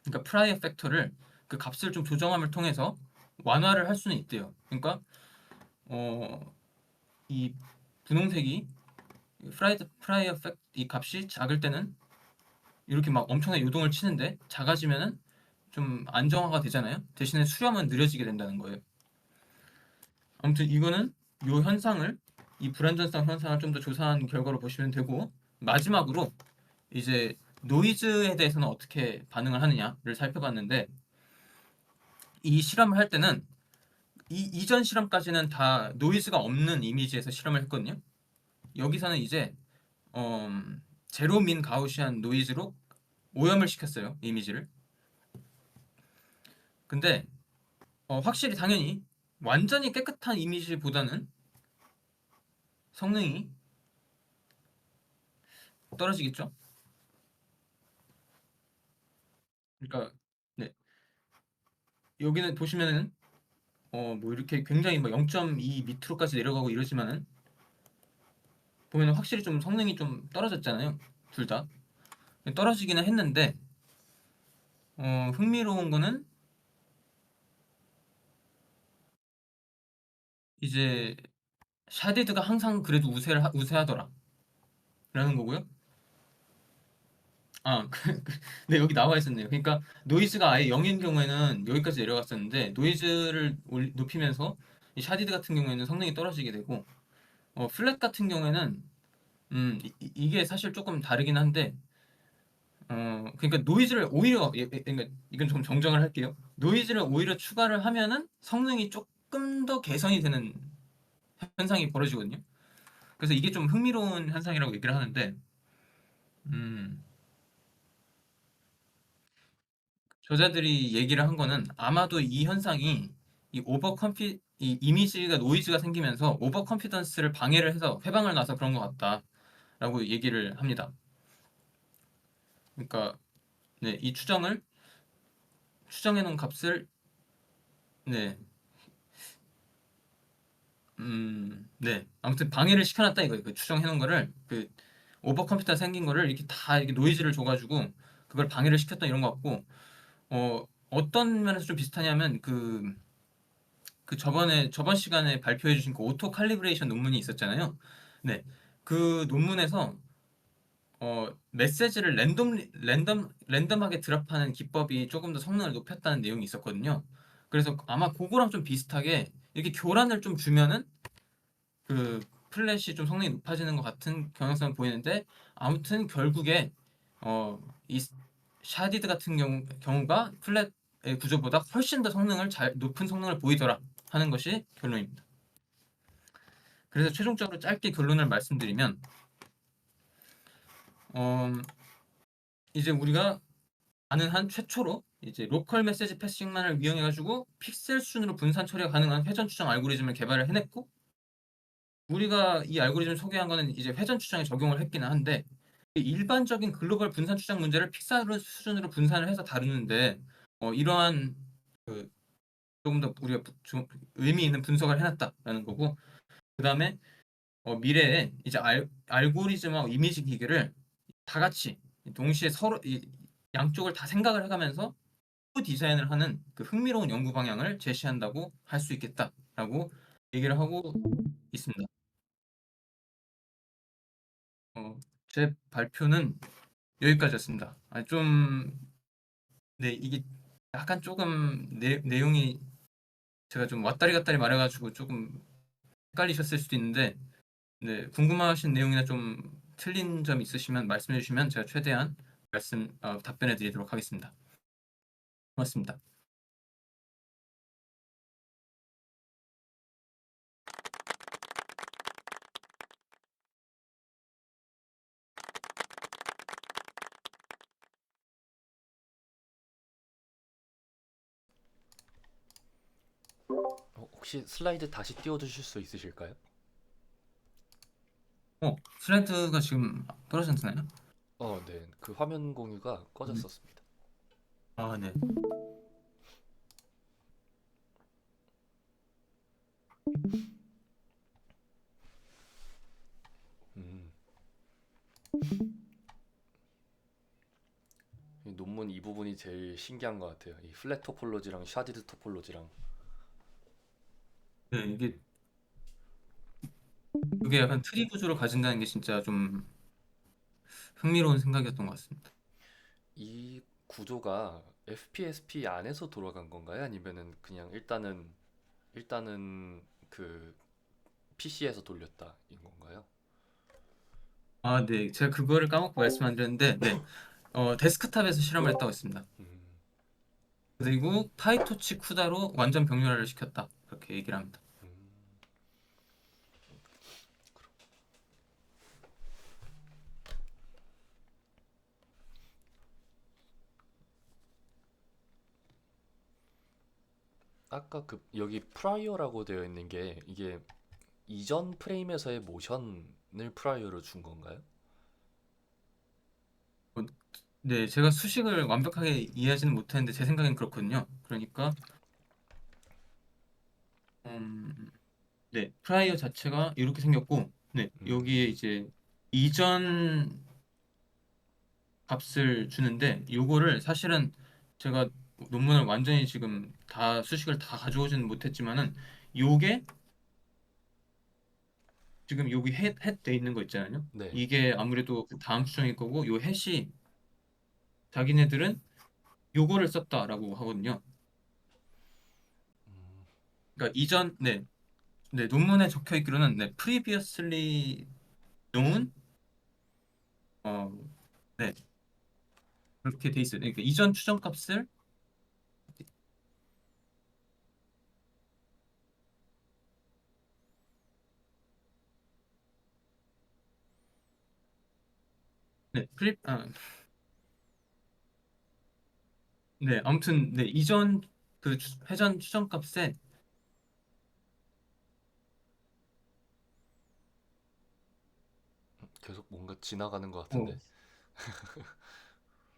그러니까 프라이어 팩터를, 그 값을 좀 조정함을 통해서 완화를 할 수는 있대요. 그러니까 어, 이 분홍색이 프라이어 팩 이 값이 작을 때는 이렇게 막 엄청나게 요동을 치는데, 작아지면은 좀 안정화가 되잖아요. 대신에 수렴은 느려지게 된다는 거예요. 아무튼 이거는 요 현상을 이 불안전성 현상을 좀 더 조사한 결과로 보시면 되고, 마지막으로 이제 노이즈에 대해서는 어떻게 반응을 하느냐를 살펴봤는데, 이 실험을 할 때는 이 이전 실험까지는 다 노이즈가 없는 이미지에서 실험을 했거든요. 여기서는 이제 어, 제로 민 가우시안 노이즈로 오염을 시켰어요, 이미지를. 근데 확실히 당연히 완전히 깨끗한 이미지보다는 성능이 떨어지겠죠. 그러니까 네, 여기는 보시면은 뭐 이렇게 굉장히 뭐 0.2 밑으로까지 내려가고 이러지만은 보면은 확실히 좀 성능이 좀 떨어졌잖아요, 둘 다. 떨어지기는 했는데 흥미로운 거는 이제 샤디드가 항상 그래도 우세하더라 라는 거고요. 네, 여기 나와 있었네요. 그러니까 노이즈가 아예 0인 경우에는 여기까지 내려갔었는데, 노이즈를 높이면서 이 샤디드 같은 경우에는 성능이 떨어지게 되고, 플랫 같은 경우에는 이게 사실 조금 다르긴 한데, 그러니까 노이즈를 오히려 그러니까 이건 좀 정정을 할게요. 노이즈를 오히려 추가를 하면은 성능이 조금 더 개선이 되는 현상이 벌어지거든요. 그래서 이게 좀 흥미로운 현상이라고 얘기를 하는데, 음, 저자들이 얘기를 한 거는 아마도 이 현상이 이 이미지가 노이즈가 생기면서 오버 컨피던스를 방해를 해서 회방을 놔서 그런 것 같다라고 얘기를 합니다. 그러니까 네, 이 추정해 놓은 값을 네, 네, 아무튼 방해를 시켜놨다 이거예요. 그 추정해 놓은 거를, 그 오버 컴퓨터 생긴 거를 이렇게 다 이렇게 노이즈를 줘가지고 그걸 방해를 시켰던 이런 것 같고, 어떤 면에서 좀 비슷하냐면 그 저번 시간에 발표해 주신 그 오토 칼리브레이션 논문이 있었잖아요. 네. 그 논문에서 메시지를 랜덤하게 드랍하는 기법이 조금 더 성능을 높였다는 내용이 있었거든요. 그래서 아마 그거랑 좀 비슷하게 이렇게 교란을 좀 주면은 그 플랫이 좀 성능이 높아지는 것 같은 경향성을 보이는데, 아무튼 결국에 이 샤디드 같은 경우가 플랫의 구조보다 훨씬 더 높은 성능을 보이더라 하는 것이 결론입니다. 그래서 최종적으로 짧게 결론을 말씀드리면 어, 이제 우리가 아는 한 최초로 이제 로컬 메시지 패싱만을 이용해가지고 픽셀 수준으로 분산 처리가 가능한 회전 추정 알고리즘을 개발을 해냈고, 우리가 이 알고리즘을 소개한 거는 이제 회전 추정에 적용을 했기는 한데, 일반적인 글로벌 분산 추정 문제를 픽셀 수준으로 분산을 해서 다루는데 이러한 그 조금 더 우리가 좀 의미 있는 분석을 해놨다라는 거고, 그 다음에 미래에 이제 알고리즘하고 이미지 기계를 다 같이 동시에 서로 양쪽을 다 생각을 해가면서 디자인을 하는 그 흥미로운 연구 방향을 제시한다고 할 수 있겠다라고 얘기를 하고 있습니다. 제 발표는 여기까지였습니다. 네, 이게 약간 조금 내용이 제가 좀 왔다리 갔다리 말해가지고 조금 헷갈리셨을 수도 있는데, 네, 궁금하신 내용이나 좀 틀린 점 있으시면 말씀해 주시면 제가 최대한 답변해 드리도록 하겠습니다. 고맙습니다. 혹시 슬라이드 다시 띄워주실 수 있으실까요? 슬라이드가 지금 떨어졌나요? 네. 그 화면 공유가 꺼졌었습니다. 아, 네. 음, 이 논문 이 부분이 제일 신기한 것 같아요. 이 플랫 토폴로지랑 샤디드 토폴로지랑. 네, 이게 그게 약간 트리 구조를 가진다는 게 진짜 좀 흥미로운 생각이었던 것 같습니다. 이 구조가 FPSP 안에서 돌아간 건가요? 아니면은 그냥 일단은 그 PC에서 돌렸다인 건가요? 아, 네. 제가 그거를 까먹고 말씀 안 드렸는데, 네. 데스크탑에서 실험을 했다고 했습니다. 음, 그리고 파이토치 쿠다로 완전 병렬화를 시켰다. 그렇게 얘기를 합니다. 음. 아까 그 여기 프라이어라고 되어 있는 게 이게 이전 프레임에서의 모션을 프라이어로 준 건가요? 어, 네, 제가 수식을 완벽하게 이해하지는 못했는데 제 생각엔 그렇거든요. 그러니까 음, 네, 프라이어 자체가 이렇게 생겼고, 네, 여기에 음, 이제 이전 값을 주는데, 요거를 사실은 제가 논문을 완전히 지금 다 수식을 다 가져오지는 못했지만은, 요게 지금 여기 돼 있는 거 있잖아요. 네. 이게 아무래도 그 다음 추정일 거고, 요 햇이 자기네들은 요거를 썼다라고 하거든요. 음, 그러니까 네, 논문에 적혀 있기로는 네, previously known 어, 네, 그렇게 돼 있어요. 그러니까 이전 추정 값을 네, 네, 아무튼 네, 이전 그 회전 추정 값에 계속 뭔가 지나가는 것 어, 같은데.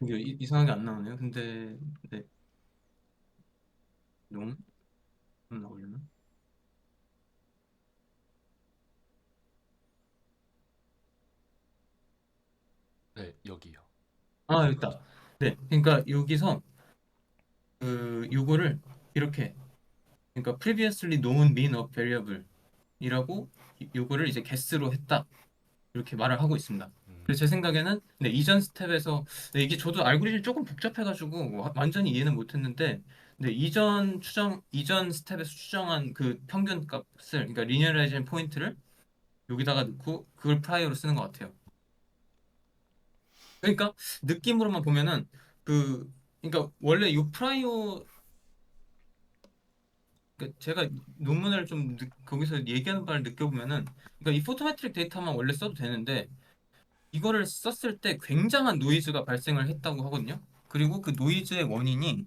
이게 이상하게 안 나오네요. 근데 네, 너무 나오려나? 네, 여기요. 아, 여기 있다. 네, 그러니까 여기서 요거를 이렇게, 그러니까 previously known mean of variable 이라고 요거를 이제 guess로 했다, 이렇게 말을 하고 있습니다. 그래서 제 생각에는 네, 이전 스텝에서 네, 이게 저도 알고리즘이 조금 복잡해가지고 완전히 이해는 못했는데, 네, 이전 스텝에서 추정한 그 평균 값을, 그러니까 리니어라이징 포인트를 여기다가 넣고 그걸 프라이어로 쓰는 것 같아요. 그러니까 느낌으로만 보면은 그 그러니까 원래 이 프라이오 제가 논문을 좀 거기서 얘기하는 바를 느껴보면은 그러니까 이 포토메트릭 데이터만 원래 써도 되는데 이거를 썼을 때 굉장한 노이즈가 발생을 했다고 하거든요. 그리고 그 노이즈의 원인이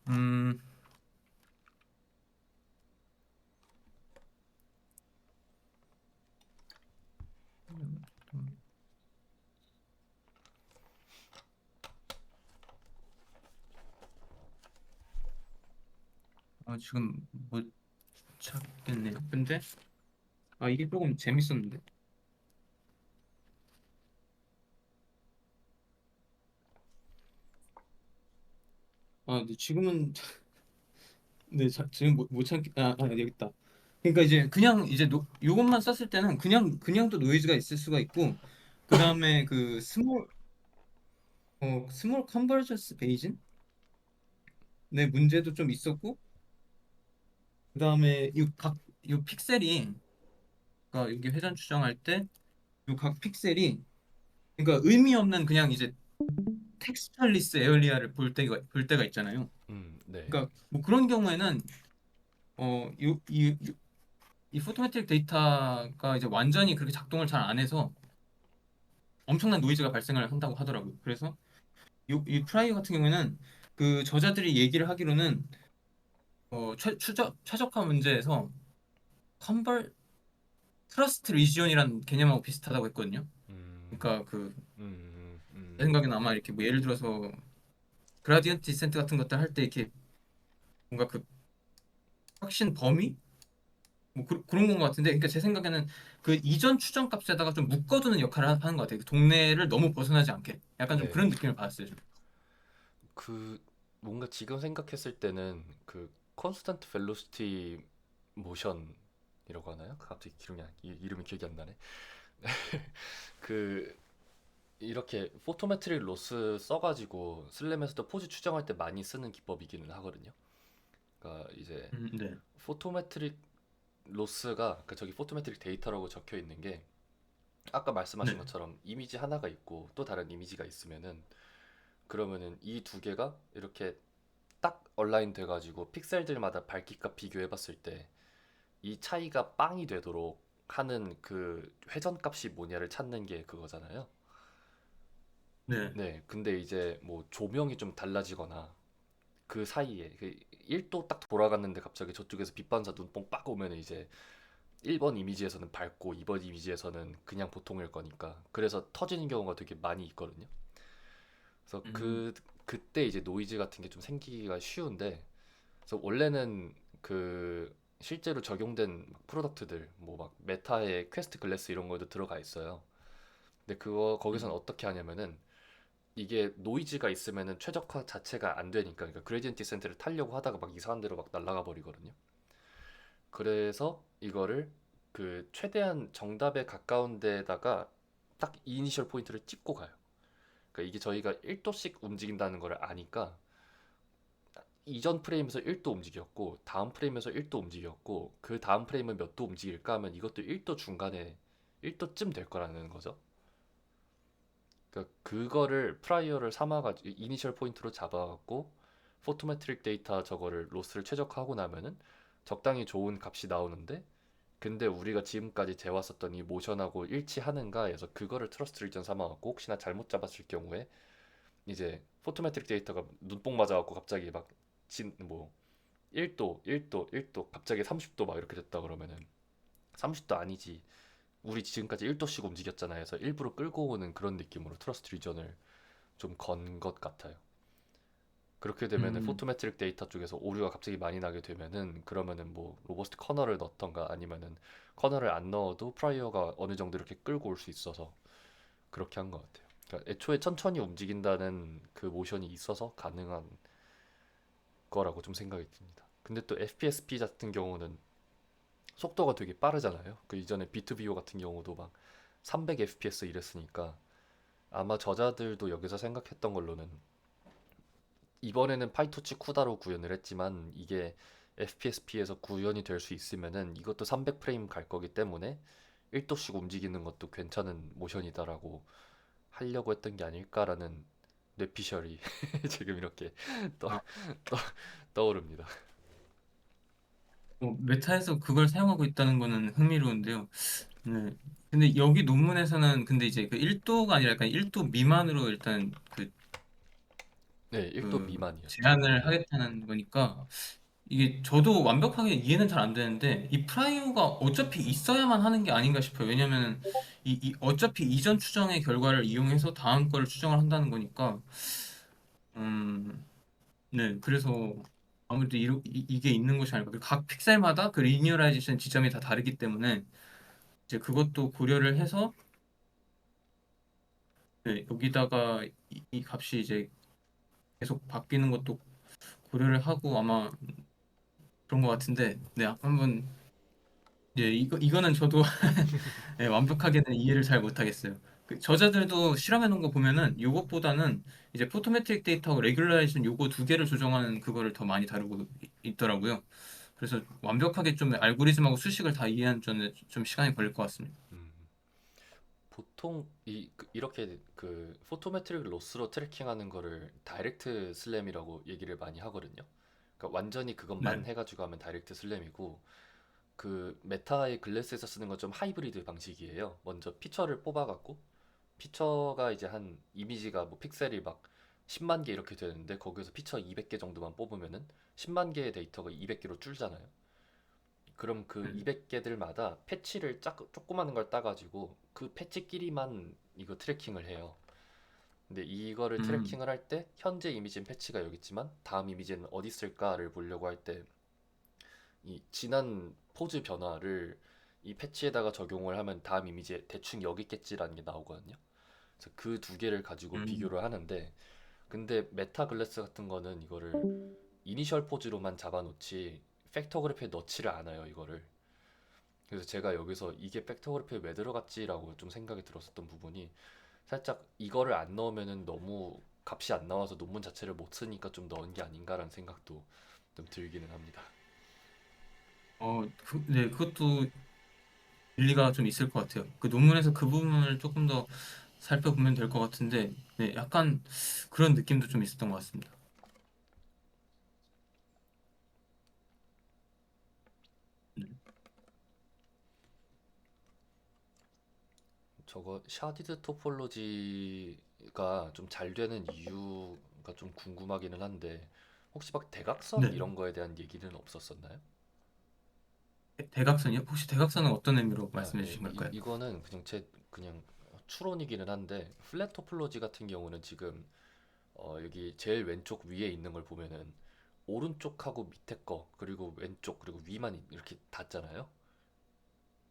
음, 지금 못 찾겠네요. 근데 이게 조금 재밌었는데. 근데 지금은 네, 지금 못 찾겠. 여기 있다. 그러니까 이제 그냥 이제 요것만 썼을 때는 그냥도 노이즈가 있을 수가 있고 그다음에 그 스몰 컨버전스 베이징의 문제도 좀 있었고 그다음에 요 픽셀이 그러니까 여기 회전 추정할 때 요 각 픽셀이 그러니까 의미 없는 그냥 이제 텍스처리스 에얼리아를 볼 때가 있잖아요. 네. 그러니까 뭐 그런 경우에는 이 포토메트릭 데이터가 이제 완전히 그렇게 작동을 잘 안 해서 엄청난 노이즈가 발생을 한다고 하더라고요. 그래서 이 프라이어 같은 경우에는 그 저자들이 얘기를 하기로는 최적화 문제에서 컨벌 트러스트 리지온이라는 개념하고 비슷하다고 했거든요. 음, 그러니까 그 제 음, 생각에는 아마 이렇게 뭐 예를 들어서 그라디언트 디센트 같은 것들 할 때 이렇게 뭔가 그 확신 범위 뭐 그런 건 것 같은데 그러니까 제 생각에는 그 이전 추정 값에다가 좀 묶어두는 역할을 하는 것 같아요. 그 동네를 너무 벗어나지 않게 약간 좀 네. 그런 느낌을 받았어요. 좀. 그 뭔가 지금 생각했을 때는 그 콘스탄트 벨로시티 모션이라고 하나요? 갑자기 이름이 기억이 안 나네. 그 이렇게 포토메트릭 로스 써가지고 슬램에서도 포즈 추정할 때 많이 쓰는 기법이기는 하거든요. 그러니까 이제 네. 포토메트릭 로스가 그 저기 포토메트릭 데이터라고 적혀 있는 게 아까 말씀하신 네. 것처럼 이미지 하나가 있고 또 다른 이미지가 있으면은 그러면은 이 두 개가 이렇게 딱 얼라인 돼가지고 픽셀들마다 밝기값 비교해봤을 때 이 차이가 빵이 되도록 하는 그 회전값이 뭐냐를 찾는 게 그거잖아요. 네. 네, 근데 이제 뭐 조명이 좀 달라지거나 그 사이에 그 1도 딱 돌아갔는데 갑자기 저쪽에서 빛반사 눈뽕 빡 오면 이제 1번 이미지에서는 밝고 2번 이미지에서는 그냥 보통일 거니까 그래서 터지는 경우가 되게 많이 있거든요. 그래서 음, 그때 이제 노이즈 같은 게 좀 생기기가 쉬운데 그래서 원래는 그 실제로 적용된 막 프로덕트들 뭐 막 메타의 퀘스트 글래스 이런 거에도 들어가 있어요. 근데 그거 거기서는 음, 어떻게 하냐면은 이게 노이즈가 있으면은 최적화 자체가 안 되니까 그러니까 그레디언트 디센트를 타려고 하다가 막 이상한 데로 막 날아가 버리거든요. 그래서 이거를 그 최대한 정답에 가까운 데다가 딱 이니셜 포인트를 찍고 가요. 그러니까 이게 저희가 1도씩 움직인다는 걸 아니까 이전 프레임에서 1도 움직였고 다음 프레임에서 1도 움직였고 그 다음 프레임은 몇 도 움직일까 하면 이것도 1도 중간에 1도쯤 될 거라는 거죠. 그러니까 그거를 프라이어를 삼아가지고 이니셜 포인트로 잡아갖고 포토메트릭 데이터 저거를 로스를 최적화하고 나면은 적당히 좋은 값이 나오는데 근데 우리가 지금까지 재왔었던 이 모션하고 일치하는가 해서 그거를 트러스트 리전 삼아갖고 혹시나 잘못 잡았을 경우에 이제 포토메트릭 데이터가 눈뽕 맞아갖고 갑자기 막 뭐 1도, 1도, 1도 갑자기 30도 막 이렇게 됐다 그러면은 30도 아니지. 우리 지금까지 1도씩 움직였잖아 해서 일부러 끌고 오는 그런 느낌으로 트러스트 리전을 좀 건 것 같아요. 그렇게 되면은 음, 포토메트릭 데이터 쪽에서 오류가 갑자기 많이 나게 되면은 그러면은 뭐 로버스트 커널을 넣던가 아니면은 커널을 안 넣어도 프라이어가 어느 정도 이렇게 끌고 올 수 있어서 그렇게 한 것 같아요. 그러니까 애초에 천천히 움직인다는 그 모션이 있어서 가능한 거라고 좀 생각이 듭니다. 근데 또 FPSP 같은 경우는 속도가 되게 빠르잖아요. 그 이전에 비투비오 같은 경우도 막 300 fps 이랬으니까 아마 저자들도 여기서 생각했던 걸로는 이번에는 파이토치 쿠다로 구현을 했지만 이게 FPSP에서 구현이 될 수 있으면은 이것도 300 프레임 갈 거기 때문에 1도씩 움직이는 것도 괜찮은 모션이다라고 하려고 했던 게 아닐까라는 뇌피셜이 지금 이렇게 떠, 아, 떠, 떠오릅니다. 메타에서 그걸 사용하고 있다는 거는 흥미로운데요. 네. 근데 여기 논문에서는 근데 이제 그 1도가 아니라 약간 1도 미만으로 일단 네, 1도 미만이었죠. 제한을 네. 하겠다는 거니까 이게 저도 완벽하게 이해는 잘 안 되는데 이 프라이오가 어차피 있어야만 하는 게 아닌가 싶어요. 왜냐면 어차피 이전 추정의 결과를 이용해서 다음 거를 추정을 한다는 거니까 음, 네. 그래서 아무래도 이게 있는 것이 아닐까. 그리고 각 픽셀마다 그 리니어라이제이션 지점이 다 다르기 때문에 이제 그것도 고려를 해서 네, 여기다가 이 값이 이제 계속 바뀌는 것도 고려를 하고 아마 그런 것 같은데 네, 한번 예, 이거는 저도 네, 완벽하게는 이해를 잘 못하겠어요. 그 저자들도 실험해 놓은 거 보면은 요것보다는 이제 포토메트릭 데이터하고 레귤라이제이션 요거 두 개를 조정하는 그거를 더 많이 다루고 있더라고요. 그래서 완벽하게 좀 알고리즘하고 수식을 다 이해하는 저는 좀 시간이 걸릴 것 같습니다. 음, 보통 이렇게 그 포토메트릭 로스로 트래킹하는 거를 다이렉트 슬램이라고 얘기를 많이 하거든요. 그러니까 완전히 그것만 네. 해가지고 하면 다이렉트 슬램이고, 그 메타의 글래스에서 쓰는 건 좀 하이브리드 방식이에요. 먼저 피처를 뽑아갖고, 피처가 이제 한 이미지가 뭐 픽셀이 막 10만 개 이렇게 되는데, 거기서 피처 200개 정도만 뽑으면은 10만 개의 데이터가 200개로 줄잖아요. 그럼 그 네. 200개들마다 패치를 조그마한 걸 따가지고 그 패치끼리만 이거 트래킹을 해요. 근데 이거를 음, 트래킹을 할 때 현재 이미지는 패치가 여기 있지만 다음 이미지는 어디 있을까를 보려고 할 때 이 지난 포즈 변화를 이 패치에다가 적용을 하면 다음 이미지에 대충 여기 있겠지라는 게 나오거든요. 그래서 그 두 개를 가지고 음, 비교를 하는데, 근데 메타 글래스 같은 거는 이거를 이니셜 포즈로만 잡아놓지 팩터그래프에 넣지를 않아요, 이거를. 그래서 제가 여기서 이게 팩터그래프에 왜 들어갔지라고 좀 생각이 들었었던 부분이, 살짝 이거를 안 넣으면은 너무 값이 안 나와서 논문 자체를 못 쓰니까 좀 넣은 게 아닌가라는 생각도 좀 들기는 합니다. 네, 그것도 일리가 좀 있을 것 같아요. 그 논문에서 그 부분을 조금 더 살펴보면 될 것 같은데, 네, 약간 그런 느낌도 좀 있었던 것 같습니다. 음, 저거 샤디드 토폴로지가 좀 잘 되는 이유가 좀 궁금하기는 한데, 혹시 막 대각선 네, 이런 거에 대한 얘기는 없었었나요? 대각선이요? 혹시 대각선은 어떤 의미로 아, 말씀해 예. 주신 걸까요? 이거는 그냥 추론이기는 한데, 플랫 토폴로지 같은 경우는 지금 여기 제일 왼쪽 위에 있는 걸 보면은 오른쪽하고 밑에 거, 그리고 왼쪽, 그리고 위만 이렇게 닿잖아요.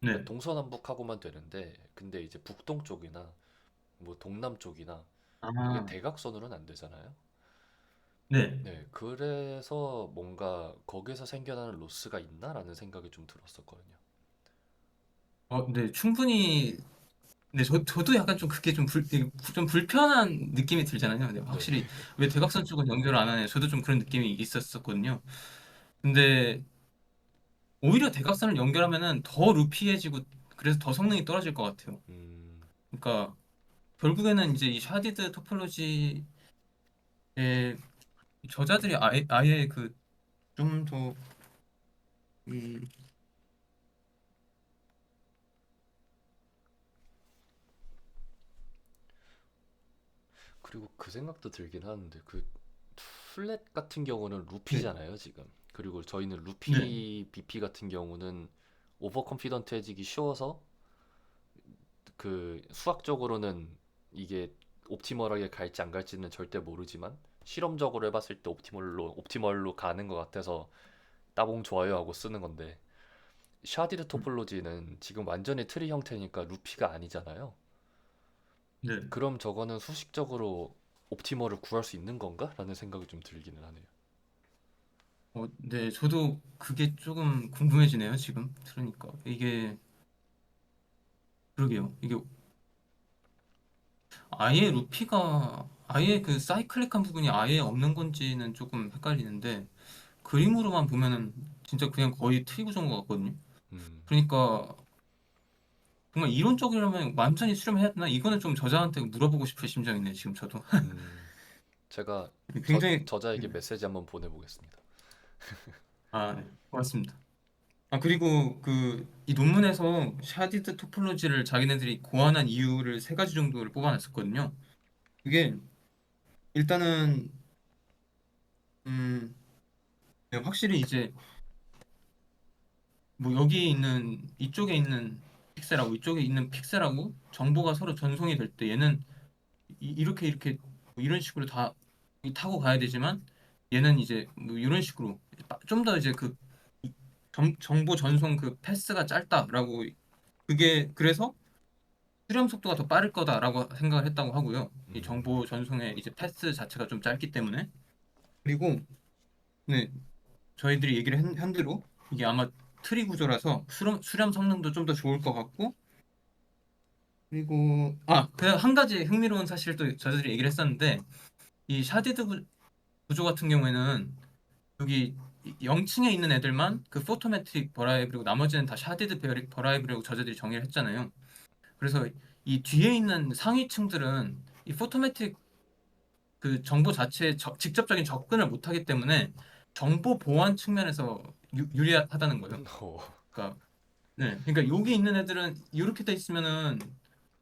그러니까 네. 동서남북하고만 되는데, 근데 이제 북동쪽이나 뭐 동남쪽이나 이게 아, 대각선으로는 안 되잖아요. 네. 네, 그래서 뭔가 거기서 생겨나는 로스가 있나라는 생각이 좀 들었었거든요. 네, 충분히, 네, 저도 약간 좀 그게 이게 좀 불편한 느낌이 들잖아요. 네, 네, 확실히 왜 대각선 쪽은 연결을 안 하냐. 저도 좀 그런 느낌이 있었었거든요. 근데 오히려 대각선을 연결하면은 더 루피해지고 그래서 더 성능이 떨어질 것 같아요. 음, 그러니까 결국에는 이제 이 샤디드 토폴로지의 저자들이 아예 그 좀 더 이, 그리고 그 생각도 들긴 하는데, 그 플랫 같은 경우는 네, 루피잖아요, 지금. 그리고 저희는 네, 루피 BP 같은 경우는 오버 컨피던트해지기 쉬워서 그 수학적으로는 이게 옵티멀하게 갈지 안 갈지는 절대 모르지만, 실험적으로 해봤을 때 옵티멀로 가는 것 같아서 따봉 좋아요 하고 쓰는 건데, 샤디드 토폴로지는 지금 완전히 트리 형태니까 루피가 아니잖아요. 네. 그럼 저거는 수식적으로 옵티머를 구할 수 있는 건가? 라는 생각이 좀 들기는 하네요. 네, 저도 그게 조금 궁금해지네요, 지금 들으니까. 그러게요. 이게 아예 루피가, 아예 그 사이클릭한 부분이 아예 없는 건지는 조금 헷갈리는데, 그림으로만 보면은 진짜 그냥 거의 트리 구조인 것 같거든요. 음, 그러니까, 정말 이론적이라면 완전히 수렴해야 되나? 이거는 좀 저자한테 물어보고 싶을 심정이네, 지금 저도. 음. 제가 굉장히 저자에게 메시지 한번 보내보겠습니다. 네, 고맙습니다. 그리고 이 논문에서 샤디드 토폴로지를 자기네들이 고안한 이유를 세 가지 정도를 뽑아냈었거든요. 그게 일단은 음, 네, 확실히 이제 뭐 여기 있는 이쪽에 있는 픽셀하고 이쪽에 있는 픽셀하고 정보가 서로 전송이 될 때 얘는 이렇게 뭐 이런 식으로 다 타고 가야 되지만 얘는 이제 뭐 이런 식으로 좀 더 이제 정보 전송 패스가 짧다라고 그게 그래서 수렴 속도가 더 빠를 거다라고 생각을 했다고 하고요. 이 정보 전송의 이제 패스 자체가 좀 짧기 때문에 그리고 네, 저희들이 얘기를 한 대로 이게 아마 트리 구조라서 수렴 성능도 좀 더 좋을 것 같고 그리고 그냥 한 가지 흥미로운 사실도 저희들이 얘기를 했었는데 이 샤디드 구조 같은 경우에는 여기 0층에 있는 애들만 그 포토메트릭 버라이블이고 나머지는 다 샤디드 버라이블이라고 저자들이 정의를 했잖아요. 그래서 이 뒤에 있는 상위층들은 이 포토메트릭 그 정보 자체에 직접적인 접근을 못하기 때문에 정보 보안 측면에서 유리하다는 거예요. 어, 그러니까 네, 그러니까 여기 있는 애들은 이렇게 돼 있으면은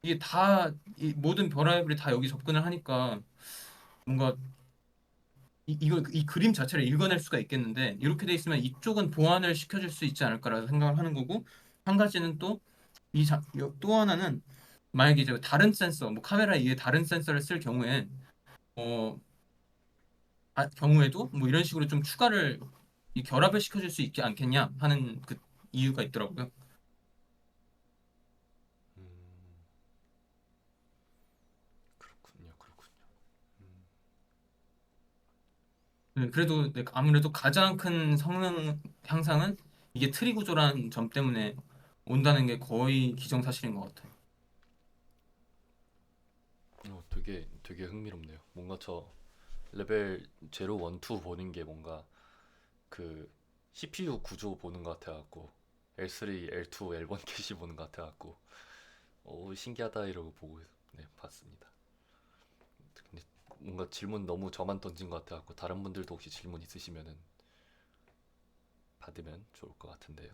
이게 다 이 모든 버라이블이 다 여기 접근을 하니까 뭔가 이 그림 자체를 읽어낼 수가 있겠는데 이렇게 돼 있으면 이쪽은 보완을 시켜줄 수 있지 않을까라고 생각을 하는 거고 한 가지는 또 하나는 만약에 이제 다른 센서 뭐 카메라 이외에 다른 센서를 쓸 경우에 어 경우에도 뭐 이런 식으로 좀 추가를 이 결합을 시켜줄 수 있지 않겠냐 하는 그 이유가 있더라고요. 음, 그렇군요, 그렇군요. 음, 네, 그래도 네, 아무래도 가장 큰 성능 향상은 이게 트리 구조라는 점 때문에 온다는 게 거의 기정사실인 것 같아요. 되게 흥미롭네요. 뭔가 저 레벨 제로, 원, 투 보는 게 뭔가 그 CPU 구조 보는 것 같아갖고 L3, L2, L1 캐시 보는 것 같아갖고 신기하다 이러고 보고 네, 봤습니다. 근데 뭔가 질문 너무 저만 던진 것 같아갖고 다른 분들도 혹시 질문 있으시면은 받으면 좋을 것 같은데요.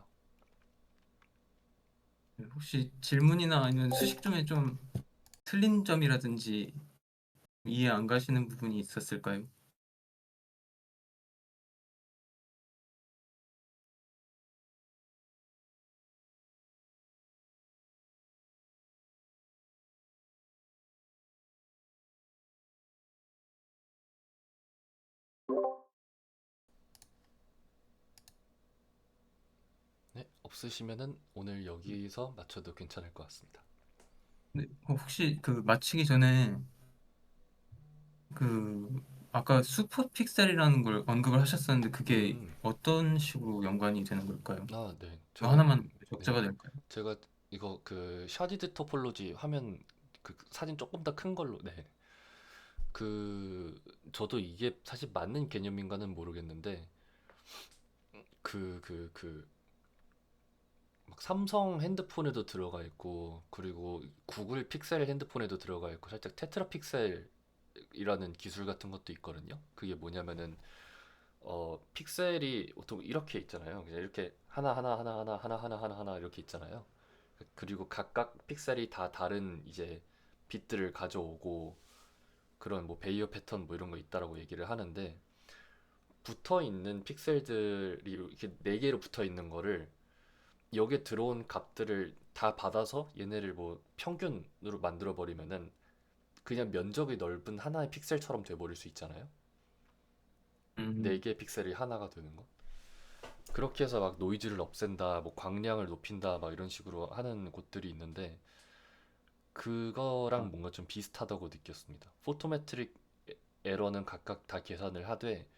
혹시 질문이나 아니면 수식 중에 좀 틀린 점이라든지 이해 안 가시는 부분이 있었을까요? 네, 없으시면은 오늘 여기서 마쳐도 괜찮을 것 같습니다. 네, 혹시 마치기 전에 그 아까 슈퍼 픽셀이라는 걸 언급을 하셨었는데 그게 음, 어떤 식으로 연관이 되는 걸까요? 네, 이거 하나만 네, 적자가 될까요? 제가 이거 그 샤디드 토폴로지 화면 그 사진 조금 더 큰 걸로 네. 그 저도 이게 사실 맞는 개념인가는 모르겠는데 그 막 삼성 핸드폰에도 들어가 있고 그리고 구글 픽셀 핸드폰에도 들어가 있고 살짝 테트라 픽셀이라는 기술 같은 것도 있거든요. 그게 뭐냐면은 픽셀이 보통 이렇게 있잖아요. 그냥 이렇게 하나 이렇게 있잖아요. 그리고 각각 픽셀이 다 다른 이제 빛들을 가져오고 그런 뭐 베이어 패턴 뭐 이런 거 있다라고 얘기를 하는데 붙어 있는 픽셀들이 이렇게 네 개로 붙어 있는 거를 여기에 들어온 값들을 다 받아서 얘네를 뭐 평균으로 만들어 버리면은 그냥 면적이 넓은 하나의 픽셀처럼 돼 버릴 수 있잖아요. 네 음, 개의 픽셀이 하나가 되는 거. 그렇게 해서 막 노이즈를 없앤다, 뭐 광량을 높인다, 막 이런 식으로 하는 곳들이 있는데 그거랑 뭔가 좀 비슷하다고 느꼈습니다. 포토메트릭 에러는 각각 다 계산을 하되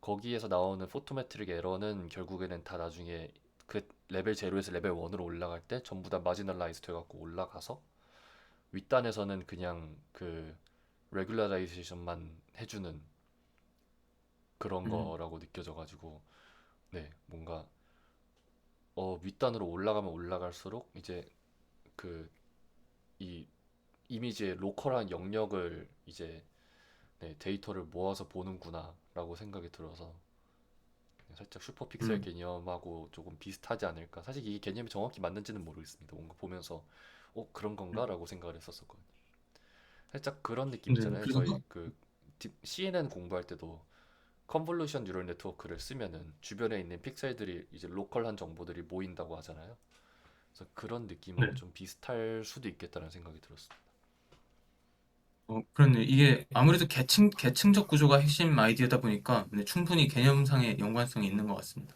거기에서 나오는 포토메트릭 에러는 결국에는 다 나중에 그 레벨 제로에서 레벨 1으로 올라갈 때 전부 다 마지널라이즈 돼갖고 올라가서 윗단에서는 그냥 그 레귤러라이제이션만 해주는 그런 음, 거라고 느껴져가지고 네 뭔가 윗단으로 올라가면 올라갈수록 이제 그 이 이미지의 로컬한 영역을 이제 네, 데이터를 모아서 보는구나라고 생각이 들어서 살짝 슈퍼픽셀 음, 개념하고 조금 비슷하지 않을까. 사실 이 개념이 정확히 맞는지는 모르겠습니다. 뭔가 보면서 그런 건가라고 생각을 했었거든요. 살짝 그런 느낌 네, 있잖아요. 그래서 저희 그 CNN 공부할 때도 컨볼루션 뉴럴 네트워크를 쓰면은 주변에 있는 픽셀들이 이제 로컬한 정보들이 모인다고 하잖아요. 그래서 그런 느낌하고 네. 좀 비슷할 수도 있겠다는 생각이 들었습니다. 그렇네. 이게 아무래도 계층적 구조가 핵심 아이디어다 보니까 네, 충분히 개념상의 연관성이 있는 것 같습니다.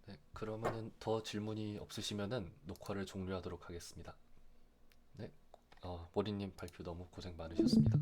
네, 그러면은 더 질문이 없으시면은 녹화를 종료하도록 하겠습니다. 네, 모리님 발표 너무 고생 많으셨습니다.